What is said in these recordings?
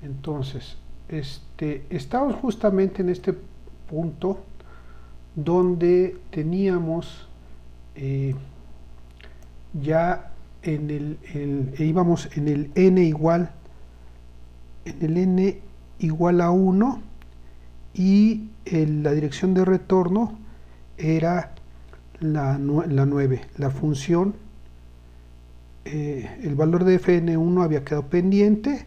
Entonces, estamos justamente en este punto donde teníamos ya íbamos en el n igual a 1 y la dirección de retorno era la 9, la función, el valor de fn1 había quedado pendiente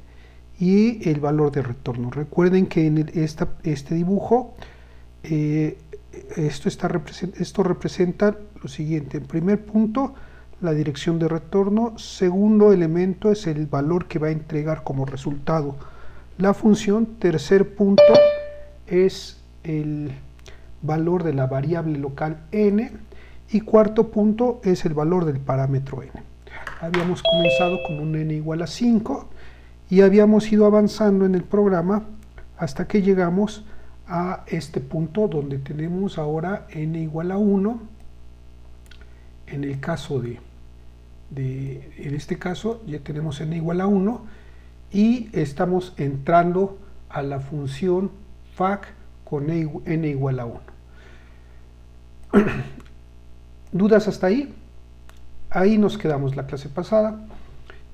y el valor de retorno. Recuerden que en este dibujo esto representa lo siguiente: en primer punto la dirección de retorno, segundo elemento es el valor que va a entregar como resultado la función, tercer punto es el valor de la variable local n y cuarto punto es el valor del parámetro n. Habíamos comenzado con un n igual a 5 y habíamos ido avanzando en el programa hasta que llegamos a este punto donde tenemos ahora n igual a 1. En el caso en este caso ya tenemos n igual a 1 y estamos entrando a la función fac con n igual a 1. ¿Dudas hasta ahí? Ahí nos quedamos la clase pasada.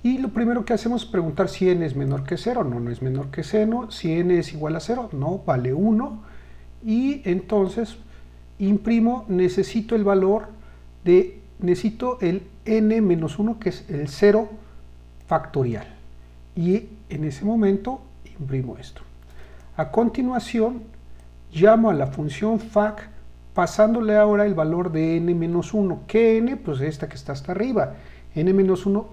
Y lo primero que hacemos es preguntar si n es menor que 0, no es menor que 0, si n es igual a 0, no, vale 1, y entonces imprimo, necesito el n menos 1, que es el 0 factorial, y en ese momento imprimo esto. A continuación, llamo a la función fac, pasándole ahora el valor de n menos 1. ¿Qué n? Pues esta que está hasta arriba, n menos 1,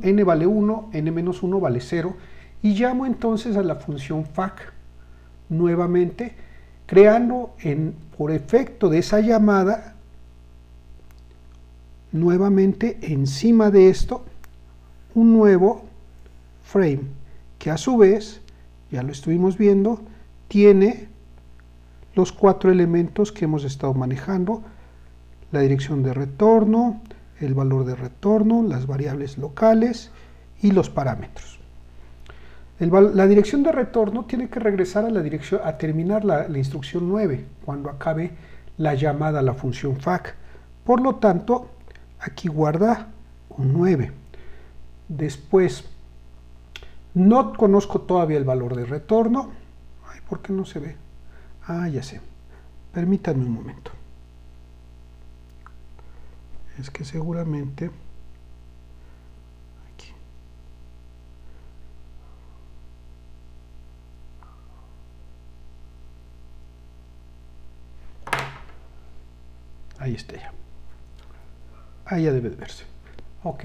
n vale 1, n menos 1 vale 0, y llamo entonces a la función fac nuevamente, creando por efecto de esa llamada, nuevamente encima de esto, un nuevo frame, que a su vez, ya lo estuvimos viendo, tiene los 4 elementos que hemos estado manejando: la dirección de retorno, el valor de retorno, las variables locales y los parámetros. La dirección de retorno tiene que regresar a terminar la instrucción 9 cuando acabe la llamada a la función fac. Por lo tanto, aquí guarda un 9. Después, no conozco todavía el valor de retorno. Ay, ¿por qué no se ve? Ah, ya sé. Permítanme un momento. Es que seguramente aquí. Ahí está ya. Ahí ya debe de verse. Ok.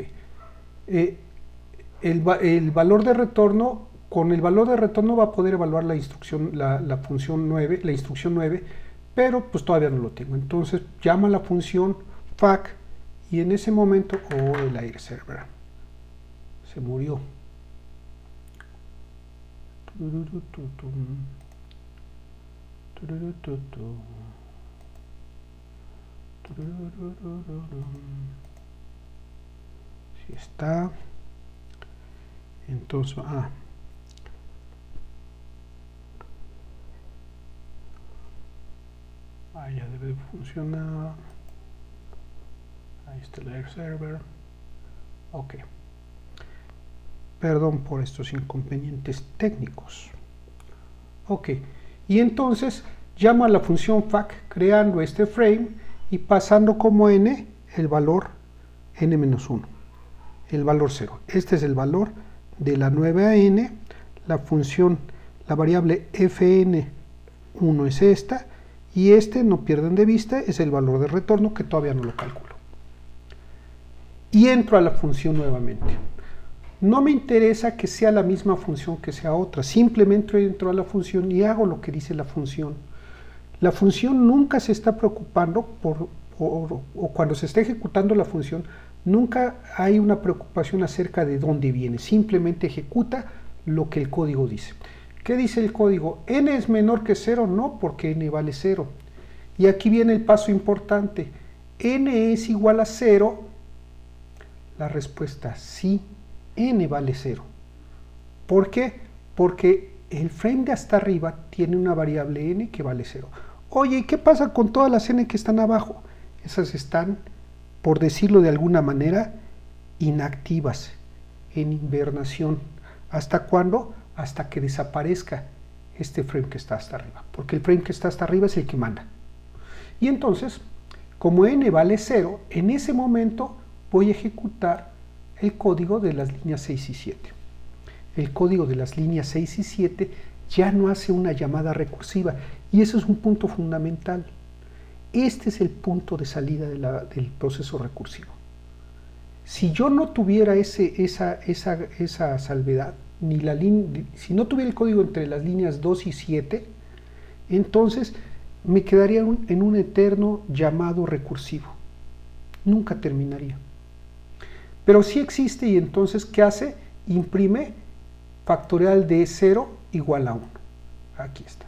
El valor de retorno, con el valor de retorno va a poder evaluar la instrucción, la función 9, la instrucción 9, pero pues todavía no lo tengo. Entonces llama a la función fac y en ese momento, el aire server se murió. Si está, entonces ya debe de funcionar. Ahí está el air server. Ok. Perdón por estos inconvenientes técnicos. Ok. Y entonces llamo a la función fac creando este frame y pasando como n el valor n-1, el valor 0. Este es el valor de la 9 a n. La función, la variable fn1 es esta, y no pierdan de vista, es el valor de retorno que todavía no lo calculo. Y entro a la función nuevamente. No me interesa que sea la misma función que sea otra, simplemente entro a la función y hago lo que dice la función. La función nunca se está preocupando o cuando se está ejecutando la función, nunca hay una preocupación acerca de dónde viene, simplemente ejecuta lo que el código dice. ¿Qué dice el código? ¿N es menor que 0? No, porque N vale 0. Y aquí viene el paso importante. ¿N es igual a 0? La respuesta sí, N vale 0. ¿Por qué? Porque el frame de hasta arriba tiene una variable N que vale 0. Oye, ¿y qué pasa con todas las N que están abajo? Esas están, por decirlo de alguna manera, inactivas, en invernación. ¿Hasta cuándo? Hasta que desaparezca este frame que está hasta arriba, porque el frame que está hasta arriba es el que manda. Y entonces, como N vale 0, en ese momento voy a ejecutar el código de las líneas 6 y 7. El código de las líneas 6 y 7 ya no hace una llamada recursiva, y eso es un punto fundamental. Este es el punto de salida del proceso recursivo. Si yo no tuviera esa salvedad, si no tuviera el código entre las líneas 2 y 7, entonces me quedaría en un eterno llamado recursivo. Nunca terminaría. Pero sí existe, y entonces, ¿qué hace? Imprime factorial de 0 igual a 1. Aquí está.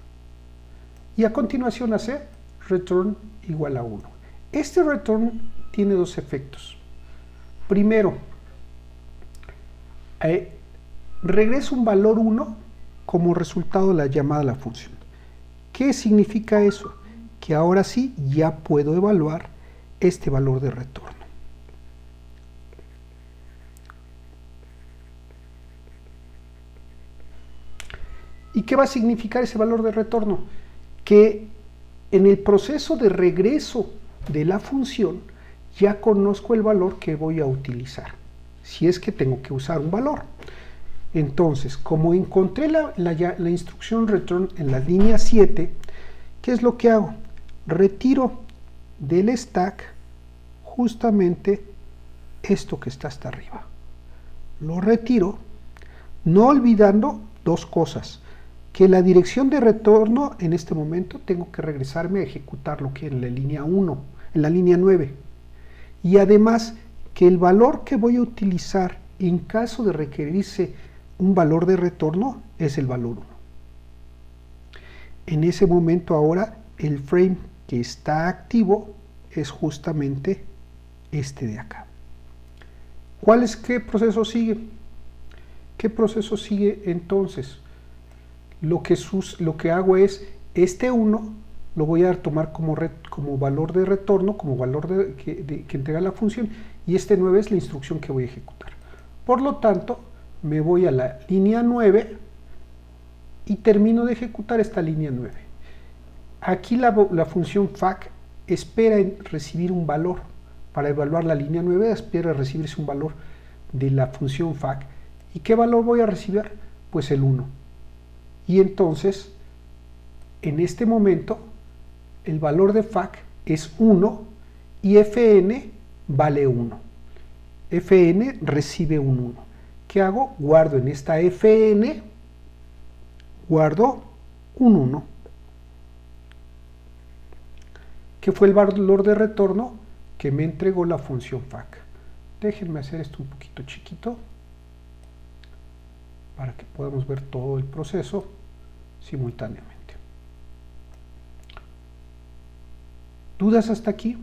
Y a continuación hace return igual a 1. Este return tiene dos efectos. Primero, regresa un valor 1 como resultado de la llamada a la función. ¿Qué significa eso? Que ahora sí ya puedo evaluar este valor de retorno. ¿Y qué va a significar ese valor de retorno? Que en el proceso de regreso de la función ya conozco el valor que voy a utilizar, si es que tengo que usar un valor. Entonces, como encontré la instrucción return en la línea 7, ¿qué es lo que hago? Retiro del stack justamente esto que está hasta arriba. Lo retiro, no olvidando dos cosas: que la dirección de retorno en este momento tengo que regresarme a ejecutar lo que en la línea 1, en la línea 9. Y además que el valor que voy a utilizar en caso de requerirse un valor de retorno es el valor 1. En ese momento ahora el frame que está activo es justamente este de acá. ¿Qué proceso sigue? ¿Qué proceso sigue entonces? Lo que hago es, este 1 lo voy a tomar como valor de retorno, como valor que entrega la función, y este 9 es la instrucción que voy a ejecutar. Por lo tanto, me voy a la línea 9 y termino de ejecutar esta línea 9. Aquí la función fac espera recibir un valor. Para evaluar la línea 9 espera recibirse un valor de la función fac. ¿Y qué valor voy a recibir? Pues el 1. Y entonces, en este momento, el valor de fac es 1 y fn vale 1. Fn recibe un 1. ¿Qué hago? Guardo en esta fn, guardo un 1. ¿Qué fue el valor de retorno que me entregó la función fac? Déjenme hacer esto un poquito chiquito para que podamos ver todo el proceso simultáneamente. ¿Dudas hasta aquí?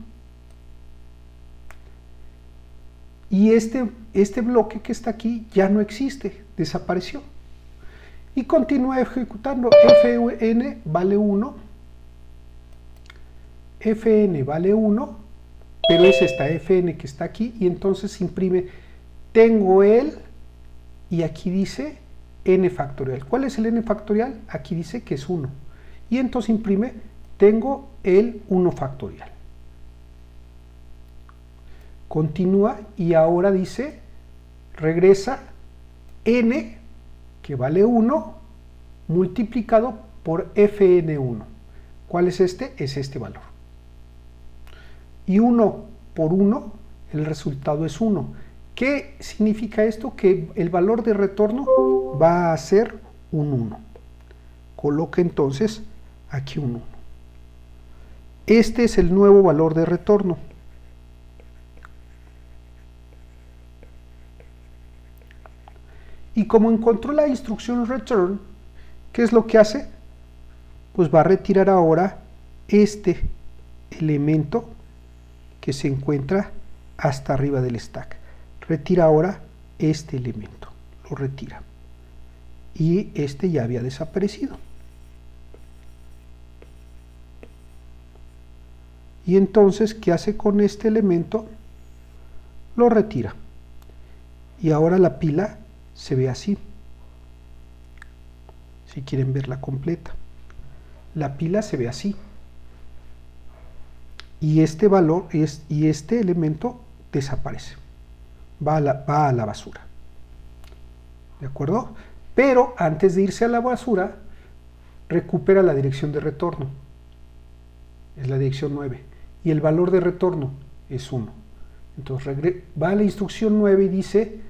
Y este bloque que está aquí ya no existe, desapareció. Y continúa ejecutando. Fn vale 1, Fn vale 1, pero es esta Fn que está aquí, y entonces imprime, tengo el, y aquí dice n factorial. ¿Cuál es el n factorial? Aquí dice que es 1. Y entonces imprime, tengo el 1 factorial. Continúa y ahora dice, regresa n, que vale 1, multiplicado por fn1. ¿Cuál es este? Es este valor. Y 1 por 1, el resultado es 1. ¿Qué significa esto? Que el valor de retorno va a ser un 1. Coloca entonces aquí un 1. Este es el nuevo valor de retorno. Y como encontró la instrucción return ¿Qué es lo que hace? Pues va a retirar ahora este elemento que se encuentra hasta arriba del stack. Retira ahora este elemento, lo retira. Y este ya había desaparecido. Y entonces, ¿qué hace con este elemento? Lo retira. Y ahora la pila se ve así. Si quieren verla completa. La pila se ve así. Y este valor y este elemento desaparece. Va a la basura. ¿De acuerdo? Pero antes de irse a la basura, recupera la dirección de retorno. Es la dirección 9. Y el valor de retorno es 1. Entonces va a la instrucción 9 y dice,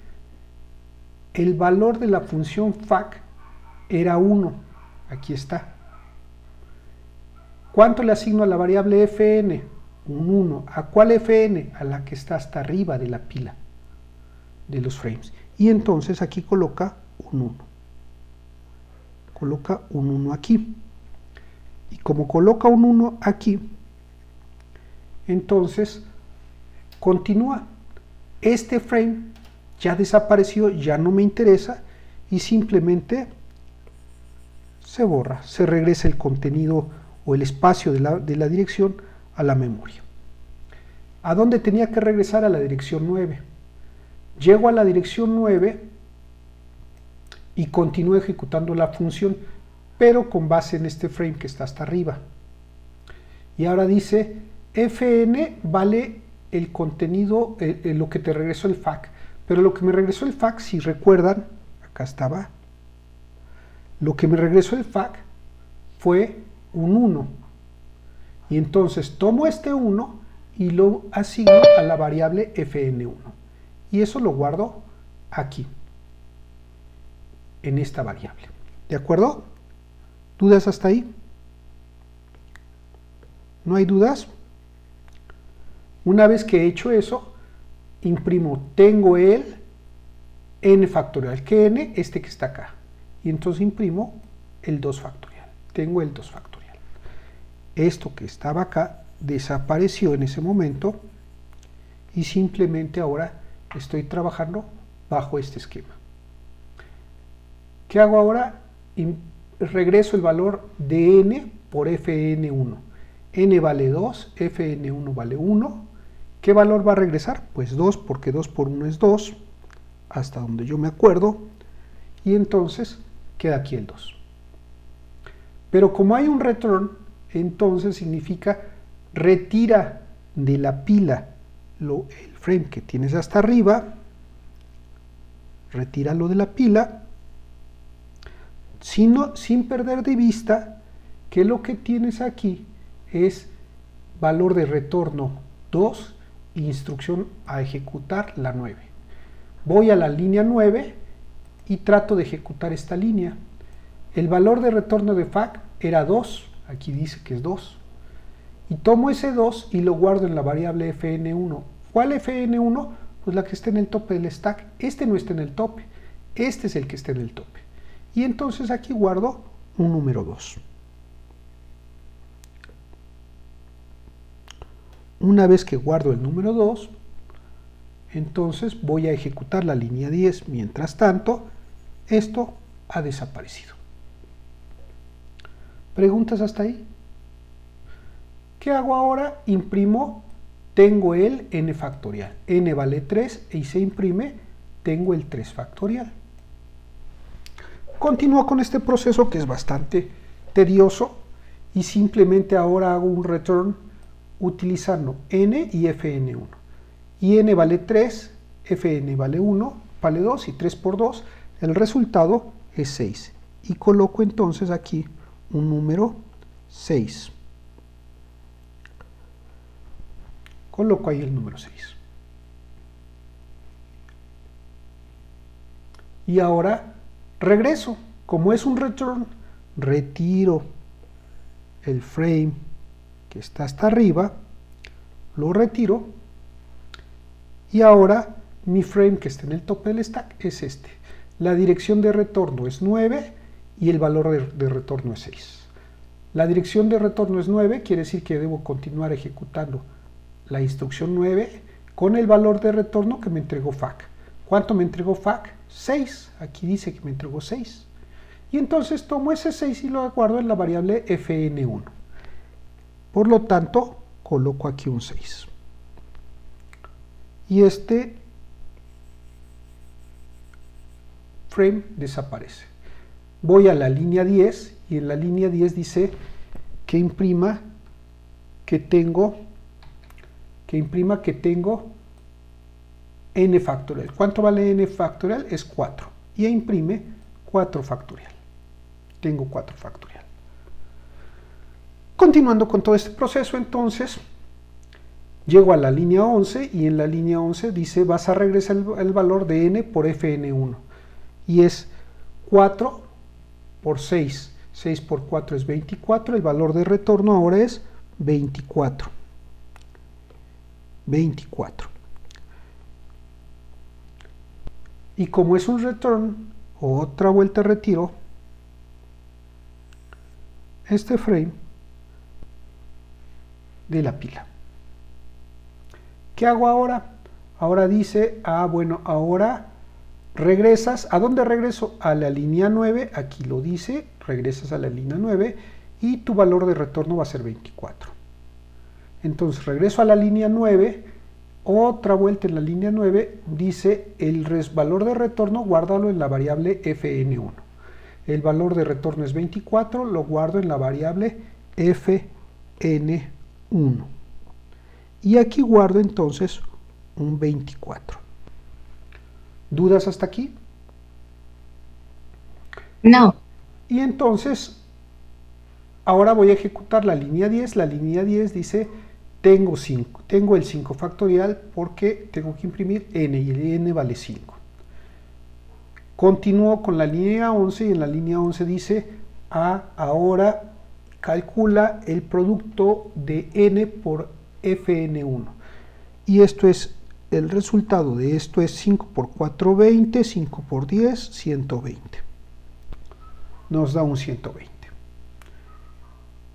el valor de la función fac era 1. Aquí está. ¿Cuánto le asigno a la variable fn? Un 1. ¿A cuál fn? A la que está hasta arriba de la pila de los frames. Y entonces aquí coloca un 1. Coloca un 1 aquí. Y como coloca un 1 aquí, entonces continúa. Este frame ya desapareció, ya no me interesa y simplemente se borra, se regresa el contenido o el espacio de la dirección a la memoria. ¿A dónde tenía que regresar? A la dirección 9. Llego a la dirección 9 y continúo ejecutando la función, pero con base en este frame que está hasta arriba. Y ahora dice, fn vale el contenido, lo que te regresó el fac. Pero lo que me regresó el fac, si recuerdan, acá estaba, lo que me regresó el fac fue un 1. Y entonces tomo este 1 y lo asigno a la variable fn1. Y eso lo guardo aquí, en esta variable. ¿De acuerdo? ¿Dudas hasta ahí? ¿No hay dudas? Una vez que he hecho eso, imprimo tengo el n factorial. ¿Qué n? Este que está acá. Y entonces imprimo el 2 factorial. Tengo el 2 factorial. Esto que estaba acá desapareció en ese momento y simplemente ahora estoy trabajando bajo este esquema. ¿Qué hago ahora? Regreso el valor de n por fn1. n vale 2, fn1 vale 1. ¿Qué valor va a regresar? Pues 2, porque 2 por 1 es 2, hasta donde yo me acuerdo, y entonces queda aquí el 2. Pero como hay un return, entonces significa retira de la pila el frame que tienes hasta arriba, retíralo de la pila, sin perder de vista que lo que tienes aquí es valor de retorno 2, instrucción a ejecutar la 9. Voy a la línea 9 y trato de ejecutar esta línea. El valor de retorno de fac era 2, aquí dice que es 2. Y tomo ese 2 y lo guardo en la variable fn1. ¿Cuál fn1? Pues la que está en el tope del stack. Este no está en el tope, este es el que está en el tope. Y entonces aquí guardo un número 2. Una vez que guardo el número 2, entonces voy a ejecutar la línea 10. Mientras tanto, esto ha desaparecido. ¿Preguntas hasta ahí? ¿Qué hago ahora? Imprimo, tengo el n factorial. N vale 3 y se imprime, tengo el 3 factorial. Continúo con este proceso que es bastante tedioso y simplemente ahora hago un return utilizando n y fn1. Y n vale 3, fn vale 1, vale 2 y 3 por 2, el resultado es 6. Y coloco entonces aquí un número 6. Coloco ahí el número 6. Y ahora regreso. Como es un return, retiro el frame que está hasta arriba, lo retiro y ahora mi frame que está en el tope del stack es este. La dirección de retorno es 9 y el valor de retorno es 6. La dirección de retorno es 9, quiere decir que debo continuar ejecutando la instrucción 9 con el valor de retorno que me entregó FAC. ¿Cuánto me entregó FAC? 6. Aquí dice que me entregó 6. Y entonces tomo ese 6 y lo guardo en la variable fn1. Por lo tanto, coloco aquí un 6. Y este frame desaparece. Voy a la línea 10 y en la línea 10 dice que imprima que tengo n factorial. ¿Cuánto vale n factorial? Es 4. Y imprime 4 factorial. Tengo 4 factorial. Continuando con todo este proceso, entonces, llego a la línea 11 y en la línea 11 dice vas a regresar el valor de n por fn1. Y es 4 por 6. 6 por 4 es 24. El valor de retorno ahora es 24. 24. Y como es un return o otra vuelta de retiro, este frame de la pila. ¿Qué hago ahora? Ahora dice, bueno, ahora regresas. ¿A dónde regreso? A la línea 9, aquí lo dice, regresas a la línea 9 y tu valor de retorno va a ser 24. Entonces regreso a la línea 9, otra vuelta en la línea 9, dice el valor de retorno, guárdalo en la variable fn1. El valor de retorno es 24, lo guardo en la variable fn1. Y aquí guardo entonces un 24. ¿Dudas hasta aquí? No. Y entonces, ahora voy a ejecutar la línea 10. La línea 10 dice, tengo el 5 factorial porque tengo que imprimir n y el n vale 5. Continúo con la línea 11 y en la línea 11 dice, ahora calcula el producto de n por fn1. Y esto es, el resultado de esto es 5 por 4, 20, 5 por 10, 120. Nos da un 120.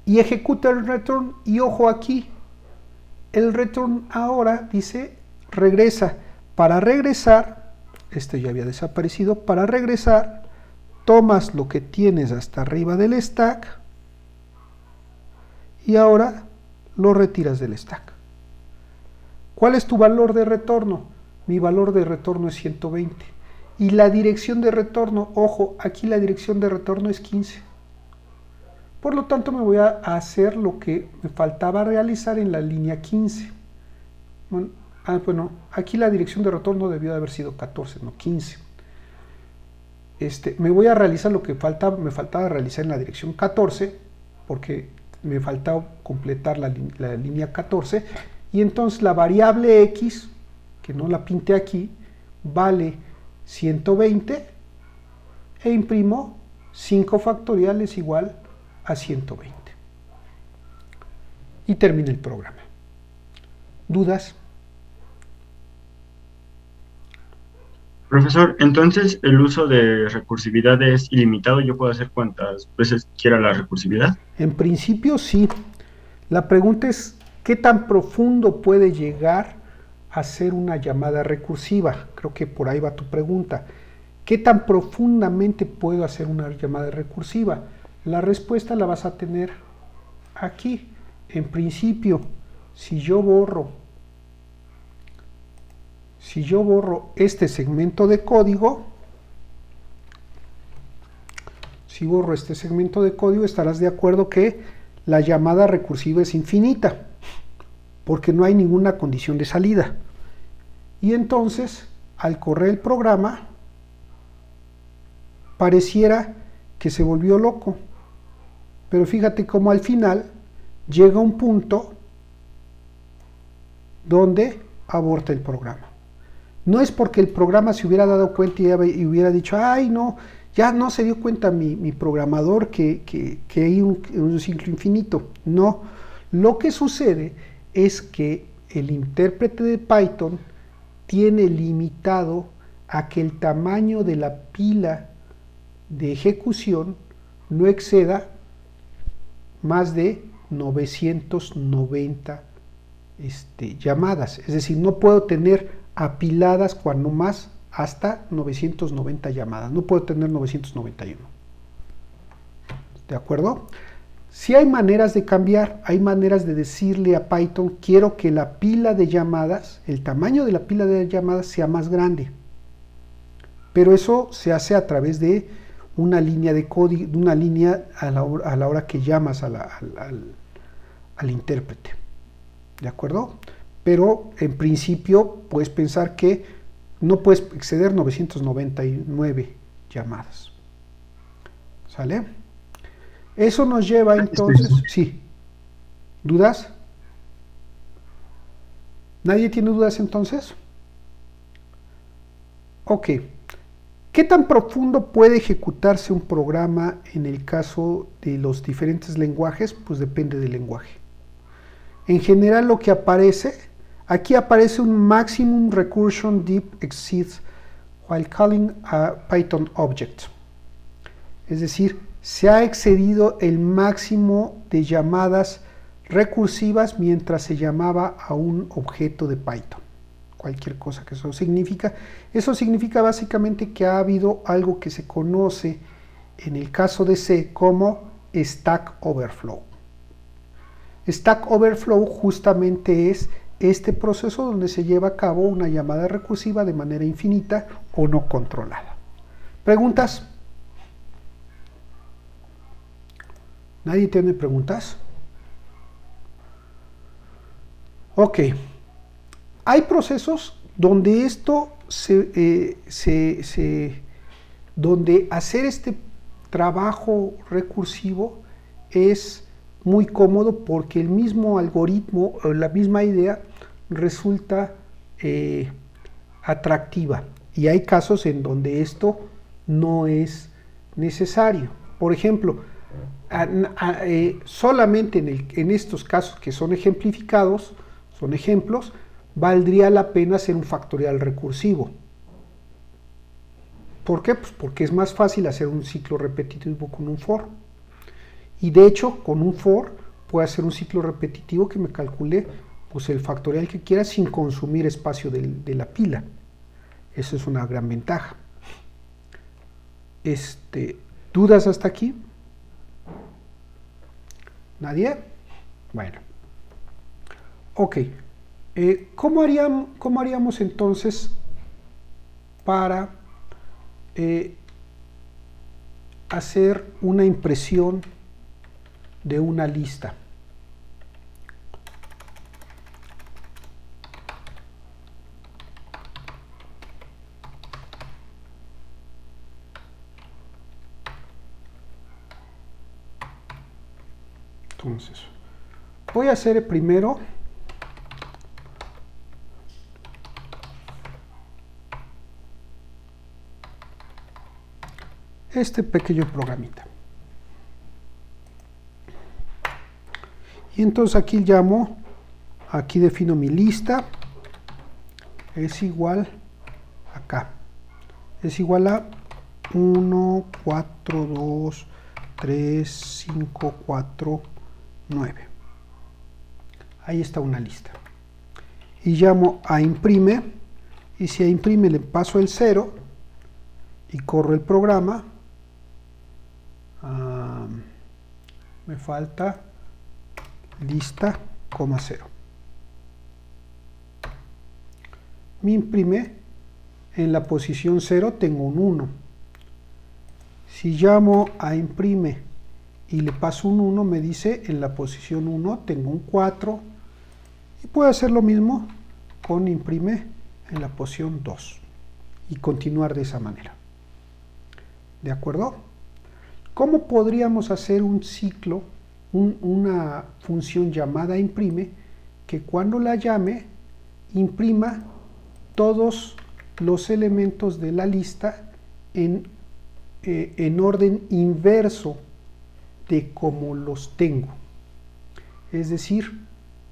Y ejecuta el return y ojo aquí, el return ahora dice regresa. Para regresar, este ya había desaparecido, para regresar tomas lo que tienes hasta arriba del stack y ahora lo retiras del stack. ¿Cuál es tu valor de retorno? Mi valor de retorno es 120. Y la dirección de retorno, ojo, aquí la dirección de retorno es 15. Por lo tanto, me voy a hacer lo que me faltaba realizar en la línea 15. Bueno, aquí la dirección de retorno debió de haber sido 14, no 15. Me voy a realizar lo que me faltaba realizar en la dirección 14, porque me faltaba completar la línea 14. Y entonces la variable x, que no la pinté aquí, vale 120 e imprimo 5 factorial es igual a 120. Y termina el programa. ¿Dudas? Profesor, entonces el uso de recursividad es ilimitado, yo puedo hacer cuantas veces quiera la recursividad. En principio sí. La pregunta es, ¿qué tan profundo puede llegar a ser una llamada recursiva? Creo que por ahí va tu pregunta. ¿Qué tan profundamente puedo hacer una llamada recursiva? La respuesta la vas a tener aquí. En principio, si yo borro este segmento de código, estarás de acuerdo que la llamada recursiva es infinita, porque no hay ninguna condición de salida. Y entonces, al correr el programa, pareciera que se volvió loco. Pero fíjate cómo al final llega un punto donde aborta el programa. No es porque el programa se hubiera dado cuenta y hubiera dicho, ay no, ya no se dio cuenta mi programador que hay un ciclo infinito. No, lo que sucede es que el intérprete de Python tiene limitado a que el tamaño de la pila de ejecución no exceda más de 990 llamadas. Es decir, no puedo tener apiladas cuando más hasta 990 llamadas. No puedo tener 991. ¿De acuerdo? Si hay maneras de cambiar, hay maneras de decirle a Python, quiero que la pila de llamadas, el tamaño de la pila de llamadas sea más grande. Pero eso se hace a través de una línea de código, una línea a la hora que llamas al intérprete. ¿De acuerdo? Pero en principio puedes pensar que no puedes exceder 999 llamadas. ¿Sale? Eso nos lleva entonces... Sí. ¿Dudas? ¿Nadie tiene dudas entonces? Ok. ¿Qué tan profundo puede ejecutarse un programa en el caso de los diferentes lenguajes? Pues depende del lenguaje. En general lo que aparece, aquí aparece un maximum recursion deep exceeds while calling a Python object. Es decir, se ha excedido el máximo de llamadas recursivas mientras se llamaba a un objeto de Python. Cualquier cosa que eso significa. Eso significa básicamente que ha habido algo que se conoce en el caso de C como Stack Overflow. Stack Overflow justamente es este proceso donde se lleva a cabo una llamada recursiva de manera infinita o no controlada. ¿Preguntas? ¿Nadie tiene preguntas? Ok. Hay procesos donde donde hacer este trabajo recursivo es muy cómodo porque el mismo algoritmo o la misma idea resulta atractiva. Y hay casos en donde esto no es necesario. Por ejemplo, solamente en estos casos que son ejemplificados, son ejemplos, valdría la pena hacer un factorial recursivo. ¿Por qué? Pues porque es más fácil hacer un ciclo repetitivo con un for. Y de hecho, con un for puedo hacer un ciclo repetitivo que me calcule pues, el factorial que quiera sin consumir espacio de la pila. Eso es una gran ventaja. ¿Dudas hasta aquí? ¿Nadie? Bueno. Ok. ¿Cómo haríamos entonces para hacer una impresión de una lista? Entonces, voy a hacer primero este pequeño programita. Y entonces aquí defino mi lista, es igual acá, es igual a 1, 4, 2, 3, 5, 4, 9. Ahí está una lista. Y llamo a imprime, y si a imprime le paso el 0 y corro el programa. Me falta lista, 0. Me imprime en la posición 0 tengo un 1. Si llamo a imprime y le paso un 1, me dice en la posición 1 tengo un 4. Y puedo hacer lo mismo con imprime en la posición 2 y continuar de esa manera. ¿De acuerdo? ¿Cómo podríamos hacer un ciclo, una función llamada imprime, que cuando la llame, imprima todos los elementos de la lista en orden inverso de cómo los tengo? Es decir,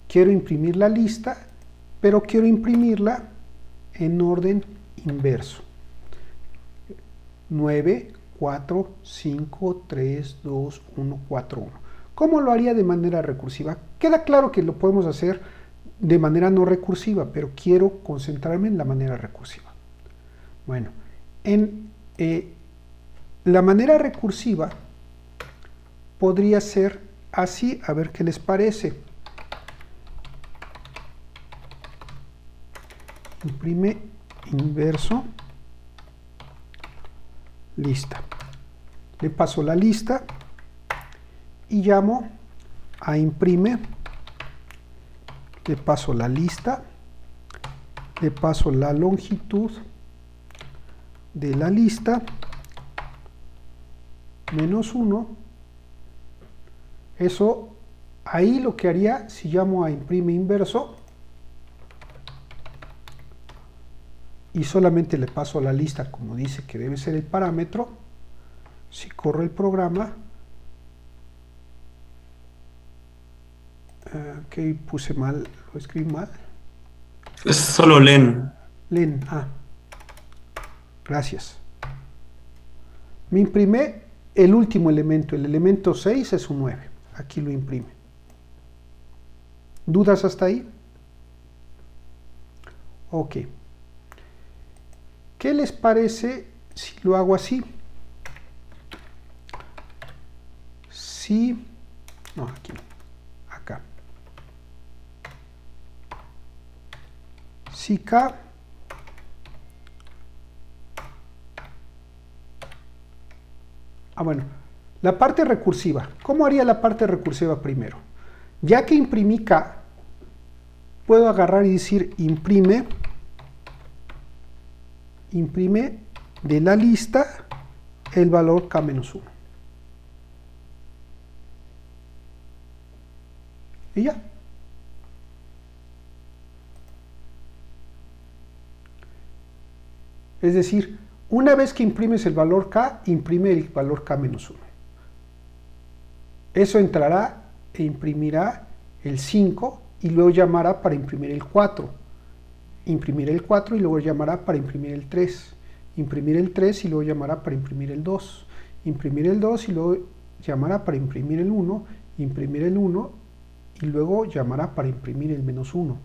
quiero imprimir la lista, pero quiero imprimirla en orden inverso. 9, 4, 5, 3, 2, 1, 4, 1. ¿Cómo lo haría de manera recursiva? Queda claro que lo podemos hacer de manera no recursiva, pero quiero concentrarme en la manera recursiva. Bueno, en la manera recursiva podría ser así, a ver qué les parece. Imprime inverso, lista. Le paso la lista y llamo a imprime, le paso la lista, le paso la longitud de la lista, -1. Eso, ahí lo que haría, si llamo a imprime inverso, y solamente le paso a la lista como dice que debe ser el parámetro, si corro el programa, que puse mal, lo escribí mal. Es solo len. Len, gracias. Me imprime el último elemento, el elemento 6 es un 9. Aquí lo imprime. ¿Dudas hasta ahí? Ok. ¿Qué les parece si lo hago así? Si, no, aquí, acá. Si K bueno, la parte recursiva. ¿Cómo haría la parte recursiva primero? Ya que imprimí K, puedo agarrar y decir imprime de la lista el valor K-1. Y ya. Es decir, una vez que imprimes el valor K, imprime el valor K-1. Eso entrará e imprimirá el 5 y luego llamará para imprimir el 4. Imprimir el 4 y luego llamará para imprimir el 3. Imprimir el 3 y luego llamará para imprimir el 2. Imprimir el 2 y luego llamará para imprimir el 1. Imprimir el 1 y luego llamará para imprimir el -1.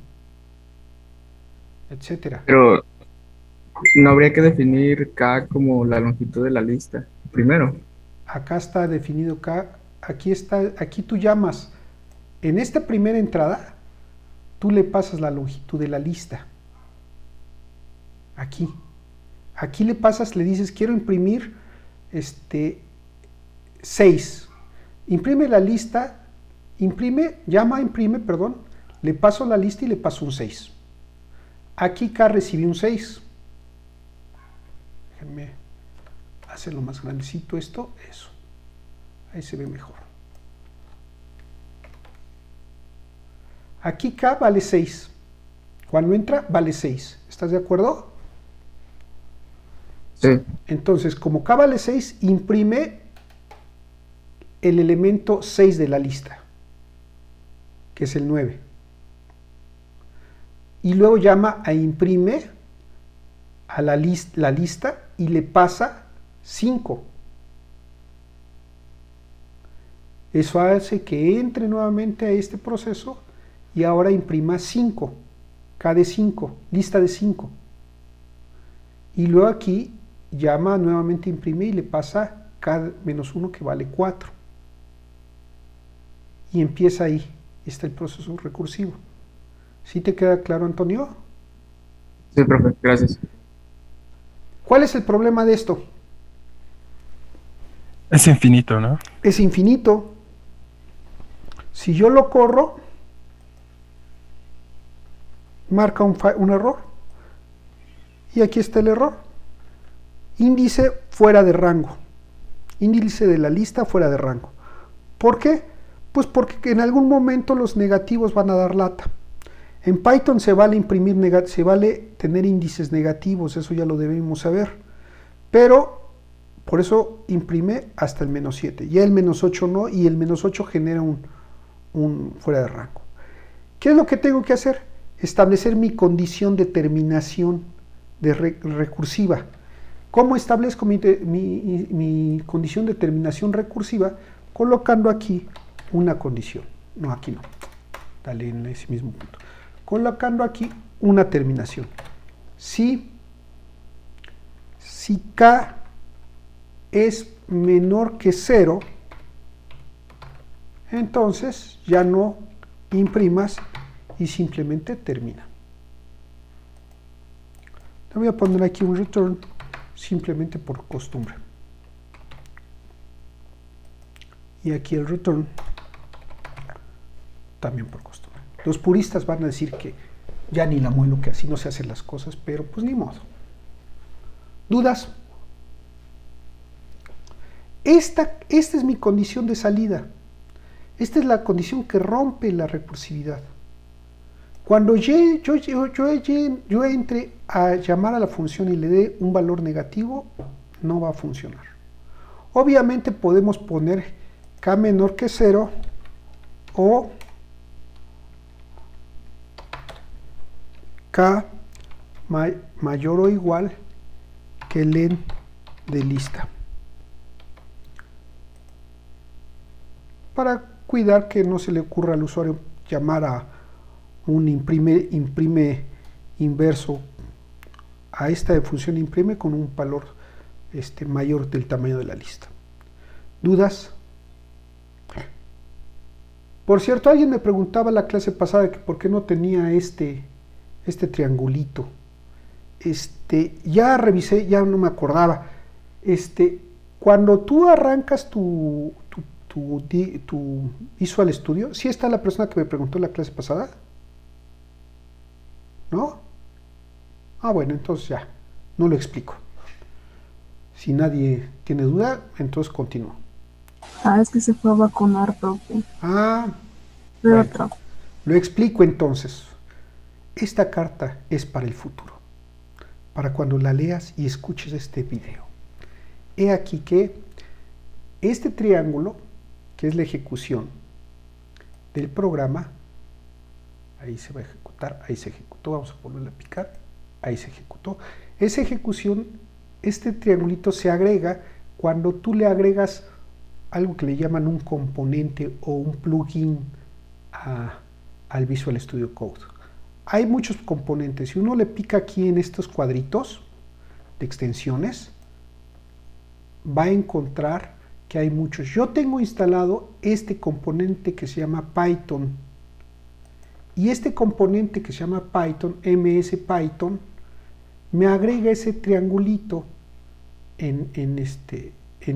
Etcétera. Pero no habría que definir K como la longitud de la lista primero. Acá está definido K. Aquí tú llamas. En esta primera entrada, tú le pasas la longitud de la lista. Aquí le pasas, le dices, quiero imprimir 6. Imprime la lista, perdón, le paso la lista y le paso un 6. Aquí K recibí un 6. Déjenme hacerlo más grandecito esto, eso. Ahí se ve mejor. Aquí K vale 6. Cuando entra, vale 6. ¿Estás de acuerdo? Sí. Entonces, como K vale 6, imprime el elemento 6 de la lista, que es el 9. Y luego llama a imprime a la lista y le pasa 5. Eso hace que entre nuevamente a este proceso y ahora imprima 5, K de 5, lista de 5. Y luego aquí llama nuevamente a imprime y le pasa K-1 que vale 4. Y empieza ahí, está el proceso recursivo. ¿Sí te queda claro, Antonio? Sí, profe, gracias. ¿Cuál es el problema de esto? Es infinito, ¿no? Es infinito. Si yo lo corro, marca un error. Y aquí está el error. Índice fuera de rango. Índice de la lista fuera de rango. ¿Por qué? Pues porque en algún momento los negativos van a dar lata. En Python se vale se vale tener índices negativos, eso ya lo debemos saber. Pero por eso imprime hasta el -7. Ya el -8 no, y el -8 genera un fuera de rango. ¿Qué es lo que tengo que hacer? Establecer mi condición de terminación recursiva. ¿Cómo establezco mi condición de terminación recursiva? Colocando aquí una condición. No, aquí no. Dale en ese mismo punto. Colocando aquí una terminación. Si K es menor que 0, entonces ya no imprimas y simplemente termina. Le voy a poner aquí un return simplemente por costumbre. Y aquí el return también por costumbre. Los puristas van a decir que ya ni la muelo, que así no se hacen las cosas, pero pues ni modo. ¿Dudas? Esta es mi condición de salida. Esta es la condición que rompe la recursividad. Cuando yo entre a llamar a la función y le dé un valor negativo, no va a funcionar. Obviamente podemos poner K menor que 0 o K mayor o igual que len de lista, para cuidar que no se le ocurra al usuario llamar a un imprime inverso a esta función imprime con un valor mayor del tamaño de la lista. ¿Dudas? Por cierto, alguien me preguntaba la clase pasada que por qué no tenía este triangulito. Ya revisé, ya no me acordaba. Cuando tú arrancas tu Visual Studio, ¿sí está la persona que me preguntó la clase pasada? ¿No? Ah, bueno, entonces ya, no lo explico. Si nadie tiene duda, entonces continúo. Es que se fue a vacunar, profe. De Bueno, otro. lo explico entonces. Esta carta es para el futuro, para cuando la leas y escuches este video. He aquí que este triángulo, que es la ejecución del programa, ahí se va a ejecutar, ahí se ejecutó, vamos a volverle a picar, ahí se ejecutó. Esa ejecución, este triangulito se agrega cuando tú le agregas algo que le llaman un componente o un plugin al Visual Studio Code. Hay muchos componentes. Si uno le pica aquí en estos cuadritos de extensiones, va a encontrar que hay muchos. Yo tengo instalado este componente que se llama Python. Y este componente que se llama Python, MS Python, me agrega ese triangulito en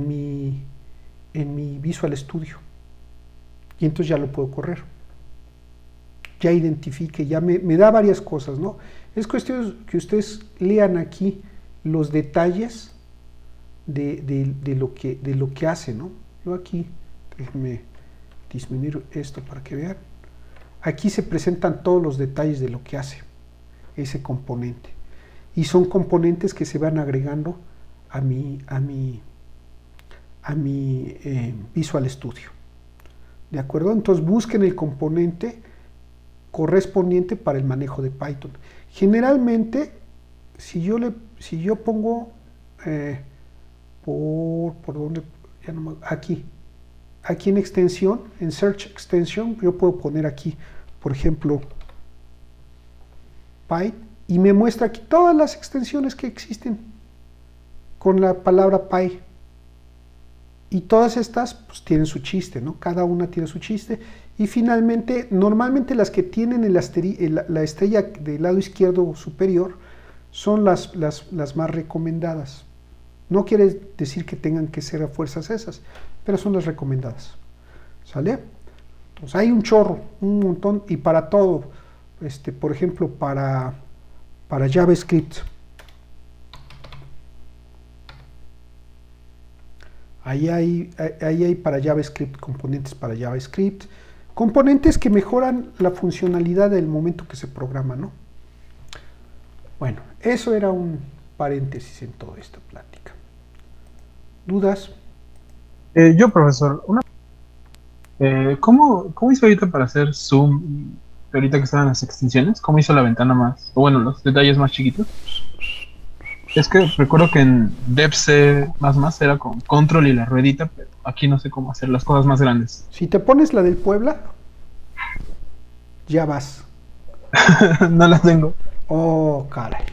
mi Visual Studio. Y entonces ya lo puedo correr. Ya identifique, ya me da varias cosas, ¿no? Es cuestión que ustedes lean aquí los detalles de lo que hace, ¿no? Yo aquí, déjenme disminuir esto para que vean. Aquí se presentan todos los detalles de lo que hace ese componente. Y son componentes que se van agregando a mi Visual Studio. ¿De acuerdo? Entonces busquen el componente correspondiente para el manejo de Python. Generalmente, si yo pongo por donde, ya no me, aquí en extensión, en Search Extension, yo puedo poner aquí, por ejemplo, Py, y me muestra aquí todas las extensiones que existen con la palabra Py. Y todas estas pues tienen su chiste, ¿no? Cada una tiene su chiste. Y finalmente, normalmente las que tienen la estrella del lado izquierdo superior son las más recomendadas. No quiere decir que tengan que ser a fuerzas esas, pero son las recomendadas. ¿Sale? Entonces hay un chorro, un montón, y para todo. Por ejemplo, para JavaScript. Ahí hay para JavaScript, componentes para JavaScript, componentes que mejoran la funcionalidad del momento que se programa, ¿no? Bueno, eso era un paréntesis en toda esta plática. ¿Dudas? Yo, profesor, ¿cómo hizo ahorita para hacer zoom? Ahorita que estaban las extensiones, ¿cómo hizo la ventana más? O bueno, los detalles más chiquitos. Es que recuerdo que en DevC era con control y la ruedita, pero aquí no sé cómo hacer las cosas más grandes. Si te pones la del Puebla, ya vas. No las tengo. Oh, caray.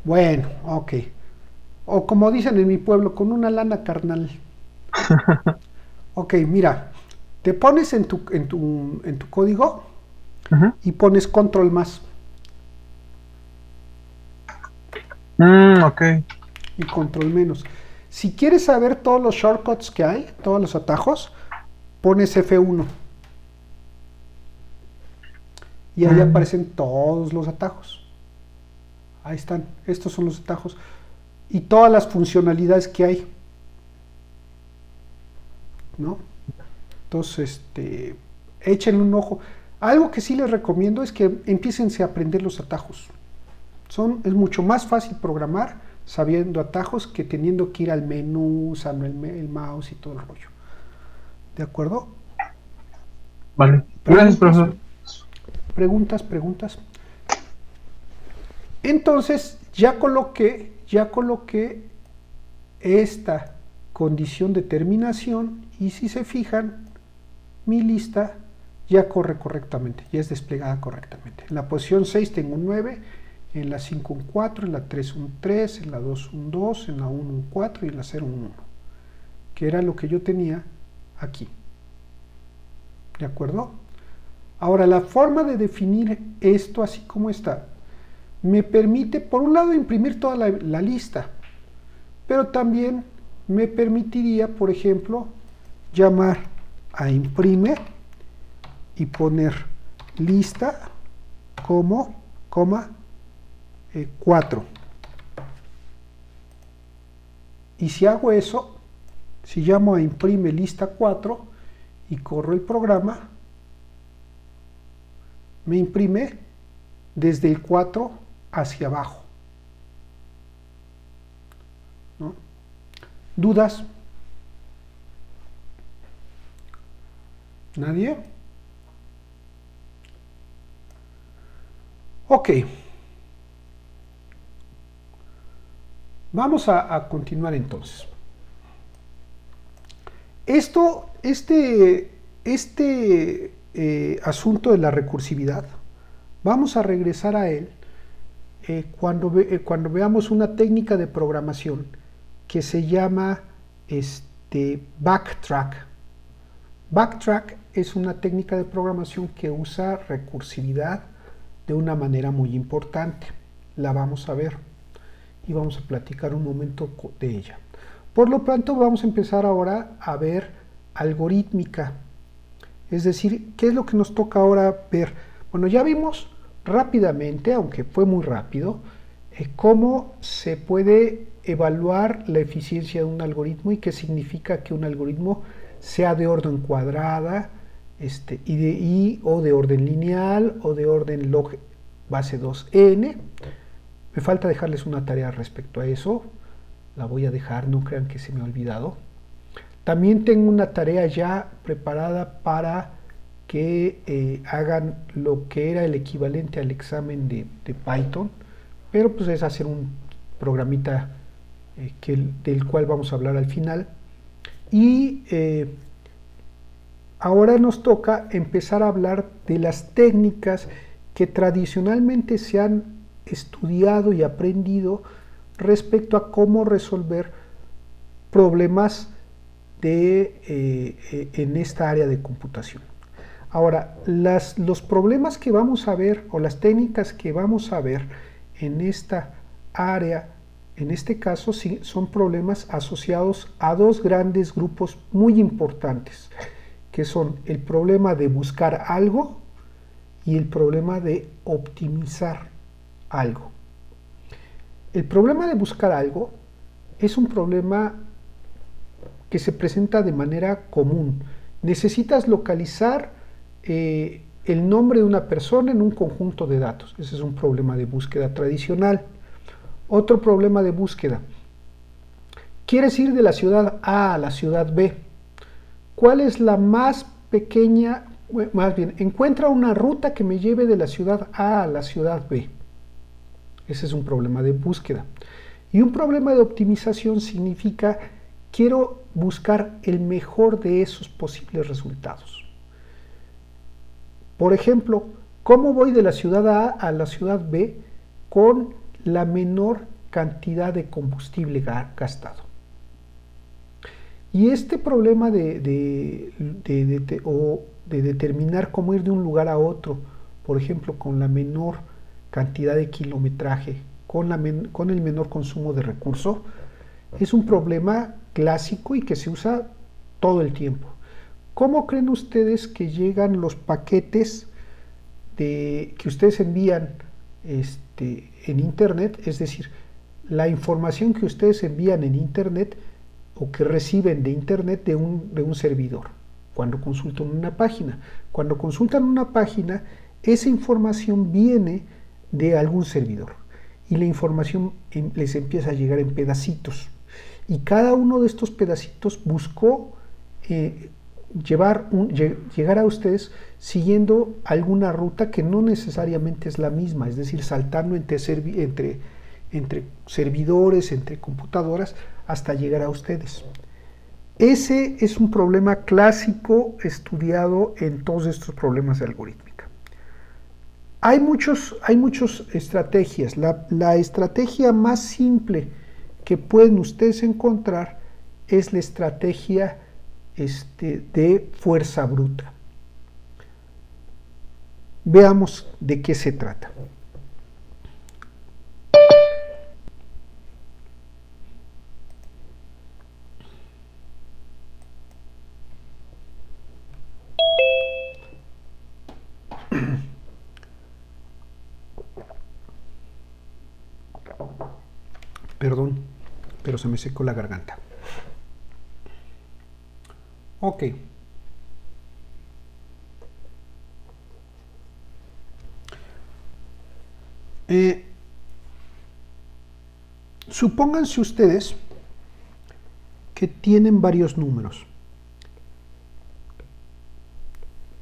Bueno, ok. O como dicen en mi pueblo, con una lana carnal. Ok, mira, te pones en tu código Ujú. y pones control más Ok. y control menos. Si quieres saber todos los shortcuts que hay, todos los atajos, pones F1. Y ahí aparecen todos los atajos. Ahí están, estos son los atajos. Y todas las funcionalidades que hay. ¿No? Entonces, échenle un ojo. Algo que sí les recomiendo es que empiecen a aprender los atajos. Es mucho más fácil programar sabiendo atajos que teniendo que ir al menú, usando el mouse y todo el rollo. ¿De acuerdo? Vale. Gracias, profesor. Preguntas. Entonces, ya coloqué esta condición de terminación y si se fijan, mi lista ya corre correctamente, ya es desplegada correctamente. En la posición 6 tengo un 9, en la 5 un 4, en la 3 un 3, en la 2 un 2, en la 1 un 4 y en la 0 un 1, que era lo que yo tenía aquí. ¿De acuerdo? Ahora, la forma de definir esto así como está, me permite, por un lado, imprimir toda la lista, pero también me permitiría, por ejemplo, llamar a imprime y poner lista como, 4. Y si hago eso, si llamo a imprime lista 4 y corro el programa, me imprime desde el 4 hacia abajo. ¿No? ¿Dudas? ¿Nadie? Ok. Vamos a continuar entonces. Este asunto de la recursividad, vamos a regresar a él cuando veamos una técnica de programación que se llama backtrack. Backtrack es una técnica de programación que usa recursividad de una manera muy importante. La vamos a ver y vamos a platicar un momento de ella. Por lo tanto, vamos a empezar ahora a ver algorítmica. Es decir, ¿qué es lo que nos toca ahora ver? Bueno, ya vimos rápidamente, aunque fue muy rápido, cómo se puede evaluar la eficiencia de un algoritmo y qué significa que un algoritmo sea de orden cuadrada o de orden lineal o de orden log base 2n. Me falta dejarles una tarea respecto a eso. La voy a dejar, no crean que se me ha olvidado. También tengo una tarea ya preparada para que hagan lo que era el equivalente al examen de Python, pero pues es hacer un programita del cual vamos a hablar al final. Y ahora nos toca empezar a hablar de las técnicas que tradicionalmente se han estudiado y aprendido respecto a cómo resolver problemas en esta área de computación. Ahora, los problemas que vamos a ver o las técnicas que vamos a ver en esta área, en este caso, sí, son problemas asociados a dos grandes grupos muy importantes, que son el problema de buscar algo y el problema de optimizar algo. El problema de buscar algo es un problema que se presenta de manera común. Necesitas localizar el nombre de una persona en un conjunto de datos. Ese es un problema de búsqueda tradicional. Otro problema de búsqueda. Quieres ir de la ciudad A a la ciudad B. ¿Cuál es la más pequeña? Más bien, encuentra una ruta que me lleve de la ciudad A a la ciudad B. Ese es un problema de búsqueda. Y un problema de optimización significa quiero buscar el mejor de esos posibles resultados. Por ejemplo, ¿cómo voy de la ciudad A a la ciudad B con la menor cantidad de combustible gastado? Y este problema de determinar cómo ir de un lugar a otro, por ejemplo, con la menor cantidad de kilometraje, con el menor consumo de recursos, es un problema clásico y que se usa todo el tiempo. ¿Cómo creen ustedes que llegan los paquetes que ustedes envían en Internet? Es decir, la información que ustedes envían en Internet o que reciben de Internet de un servidor cuando consultan una página. Cuando consultan una página, esa información viene de algún servidor y la información les empieza a llegar en pedacitos. Y cada uno de estos pedacitos buscó llegar a ustedes siguiendo alguna ruta que no necesariamente es la misma, es decir, saltando entre servidores, entre computadoras, hasta llegar a ustedes. Ese es un problema clásico estudiado en todos estos problemas de algorítmica. Hay muchas estrategias. La estrategia más simple que pueden ustedes encontrar es la estrategia de fuerza bruta. Veamos de qué se trata. Perdón, pero se me secó la garganta. Ok. Supónganse ustedes que tienen varios números.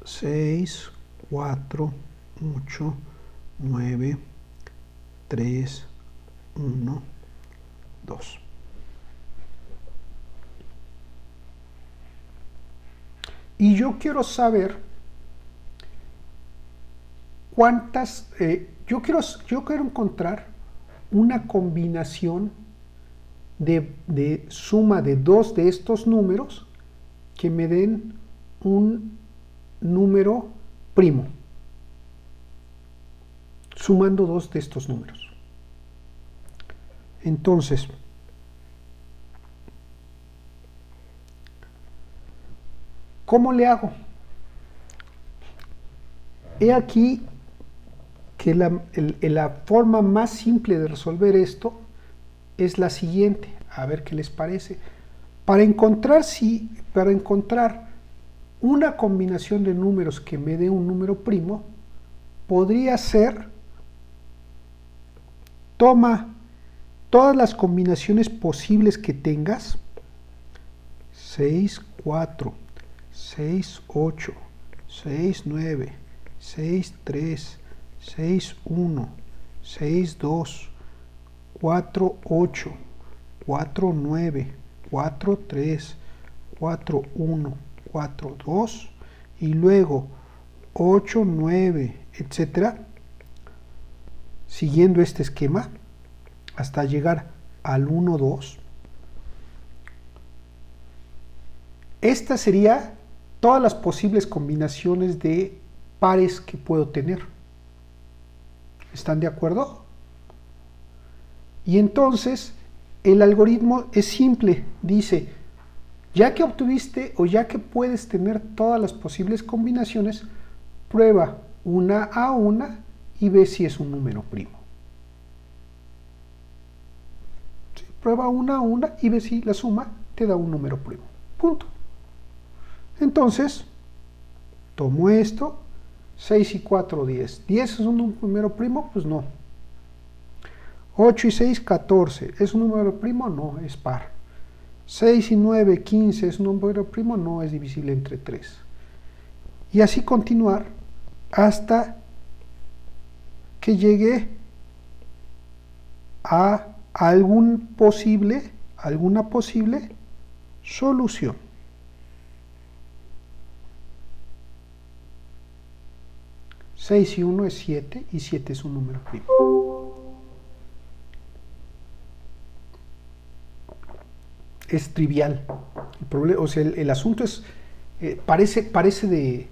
6, 4, 8, 9, 3, 1, 2. Y yo quiero saber cuántas, yo quiero encontrar una combinación de suma de dos de estos números que me den un número primo, sumando dos de estos números. Entonces, ¿cómo le hago? He aquí que la forma más simple de resolver esto es la siguiente. A ver qué les parece. Para encontrar una combinación de números que me dé un número primo, podría ser, toma todas las combinaciones posibles que tengas, 6, 4, 6, 8, 6, 9, 6, 3, 6, 1, 6, 2, 4, 8, 4, 9, 4, 3, 4, 1, 4, 2, y luego 8, 9, etcétera, siguiendo este esquema hasta llegar al 1, 2. Esta sería todas las posibles combinaciones de pares que puedo tener. ¿Están de acuerdo? Y entonces el algoritmo es simple, dice, ya que obtuviste o ya que puedes tener todas las posibles combinaciones, prueba una a una y ve si es un número primo. ¿Sí? Prueba una a una y ve si la suma te da un número primo. Punto. Entonces, tomo esto, 6 y 4, 10. ¿10 es un número primo? Pues no. 8 y 6, 14. ¿Es un número primo? No, es par. 6 y 9, 15. ¿Es un número primo? No, es divisible entre 3. Y así continuar hasta que llegue a alguna posible solución. Seis y 1 es 7 y 7 es un número primo. Es trivial. El problema, o sea, el asunto es, parece de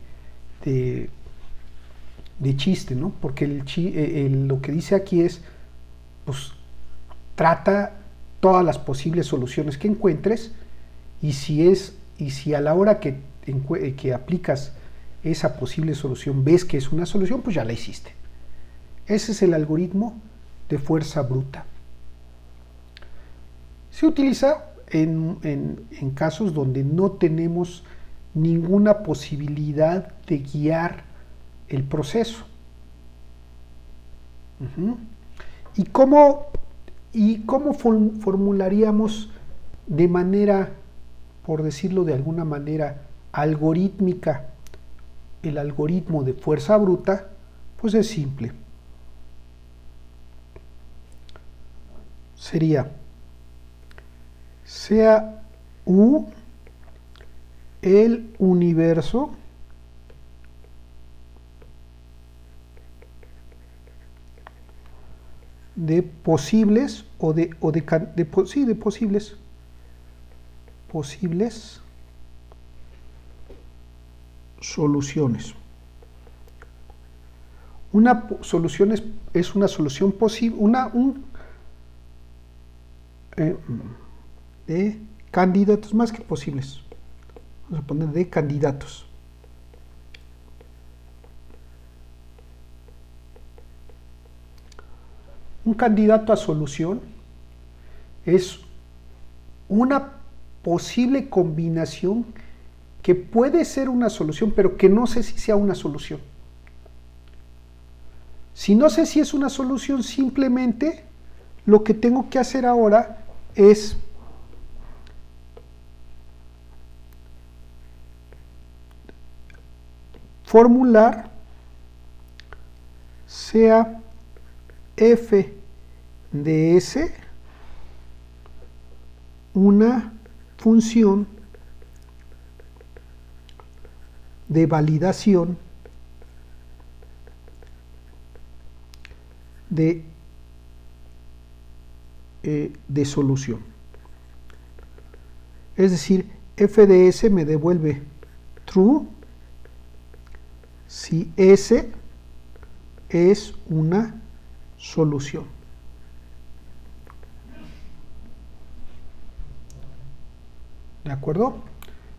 chiste, ¿no? Porque lo que dice aquí es, pues, trata todas las posibles soluciones que encuentres y si a la hora que aplicas esa posible solución ves que es una solución, pues ya la hiciste. Ese es el algoritmo de fuerza bruta. Se utiliza en casos donde no tenemos ninguna posibilidad de guiar el proceso. ¿Y cómo formularíamos de manera, por decirlo de alguna manera, algorítmica el algoritmo de fuerza bruta? Pues es simple. Sería, sea U el universo de posibles posibles soluciones. Una solución es una solución posible, de candidatos más que posibles. Vamos a poner de candidatos. Un candidato a solución es una posible combinación que puede ser una solución, pero que no sé si sea una solución. Si no sé si es una solución, simplemente lo que tengo que hacer ahora es formular sea f de s una función de validación de solución. Es decir, f de s me devuelve true si S es una solución. ¿De acuerdo?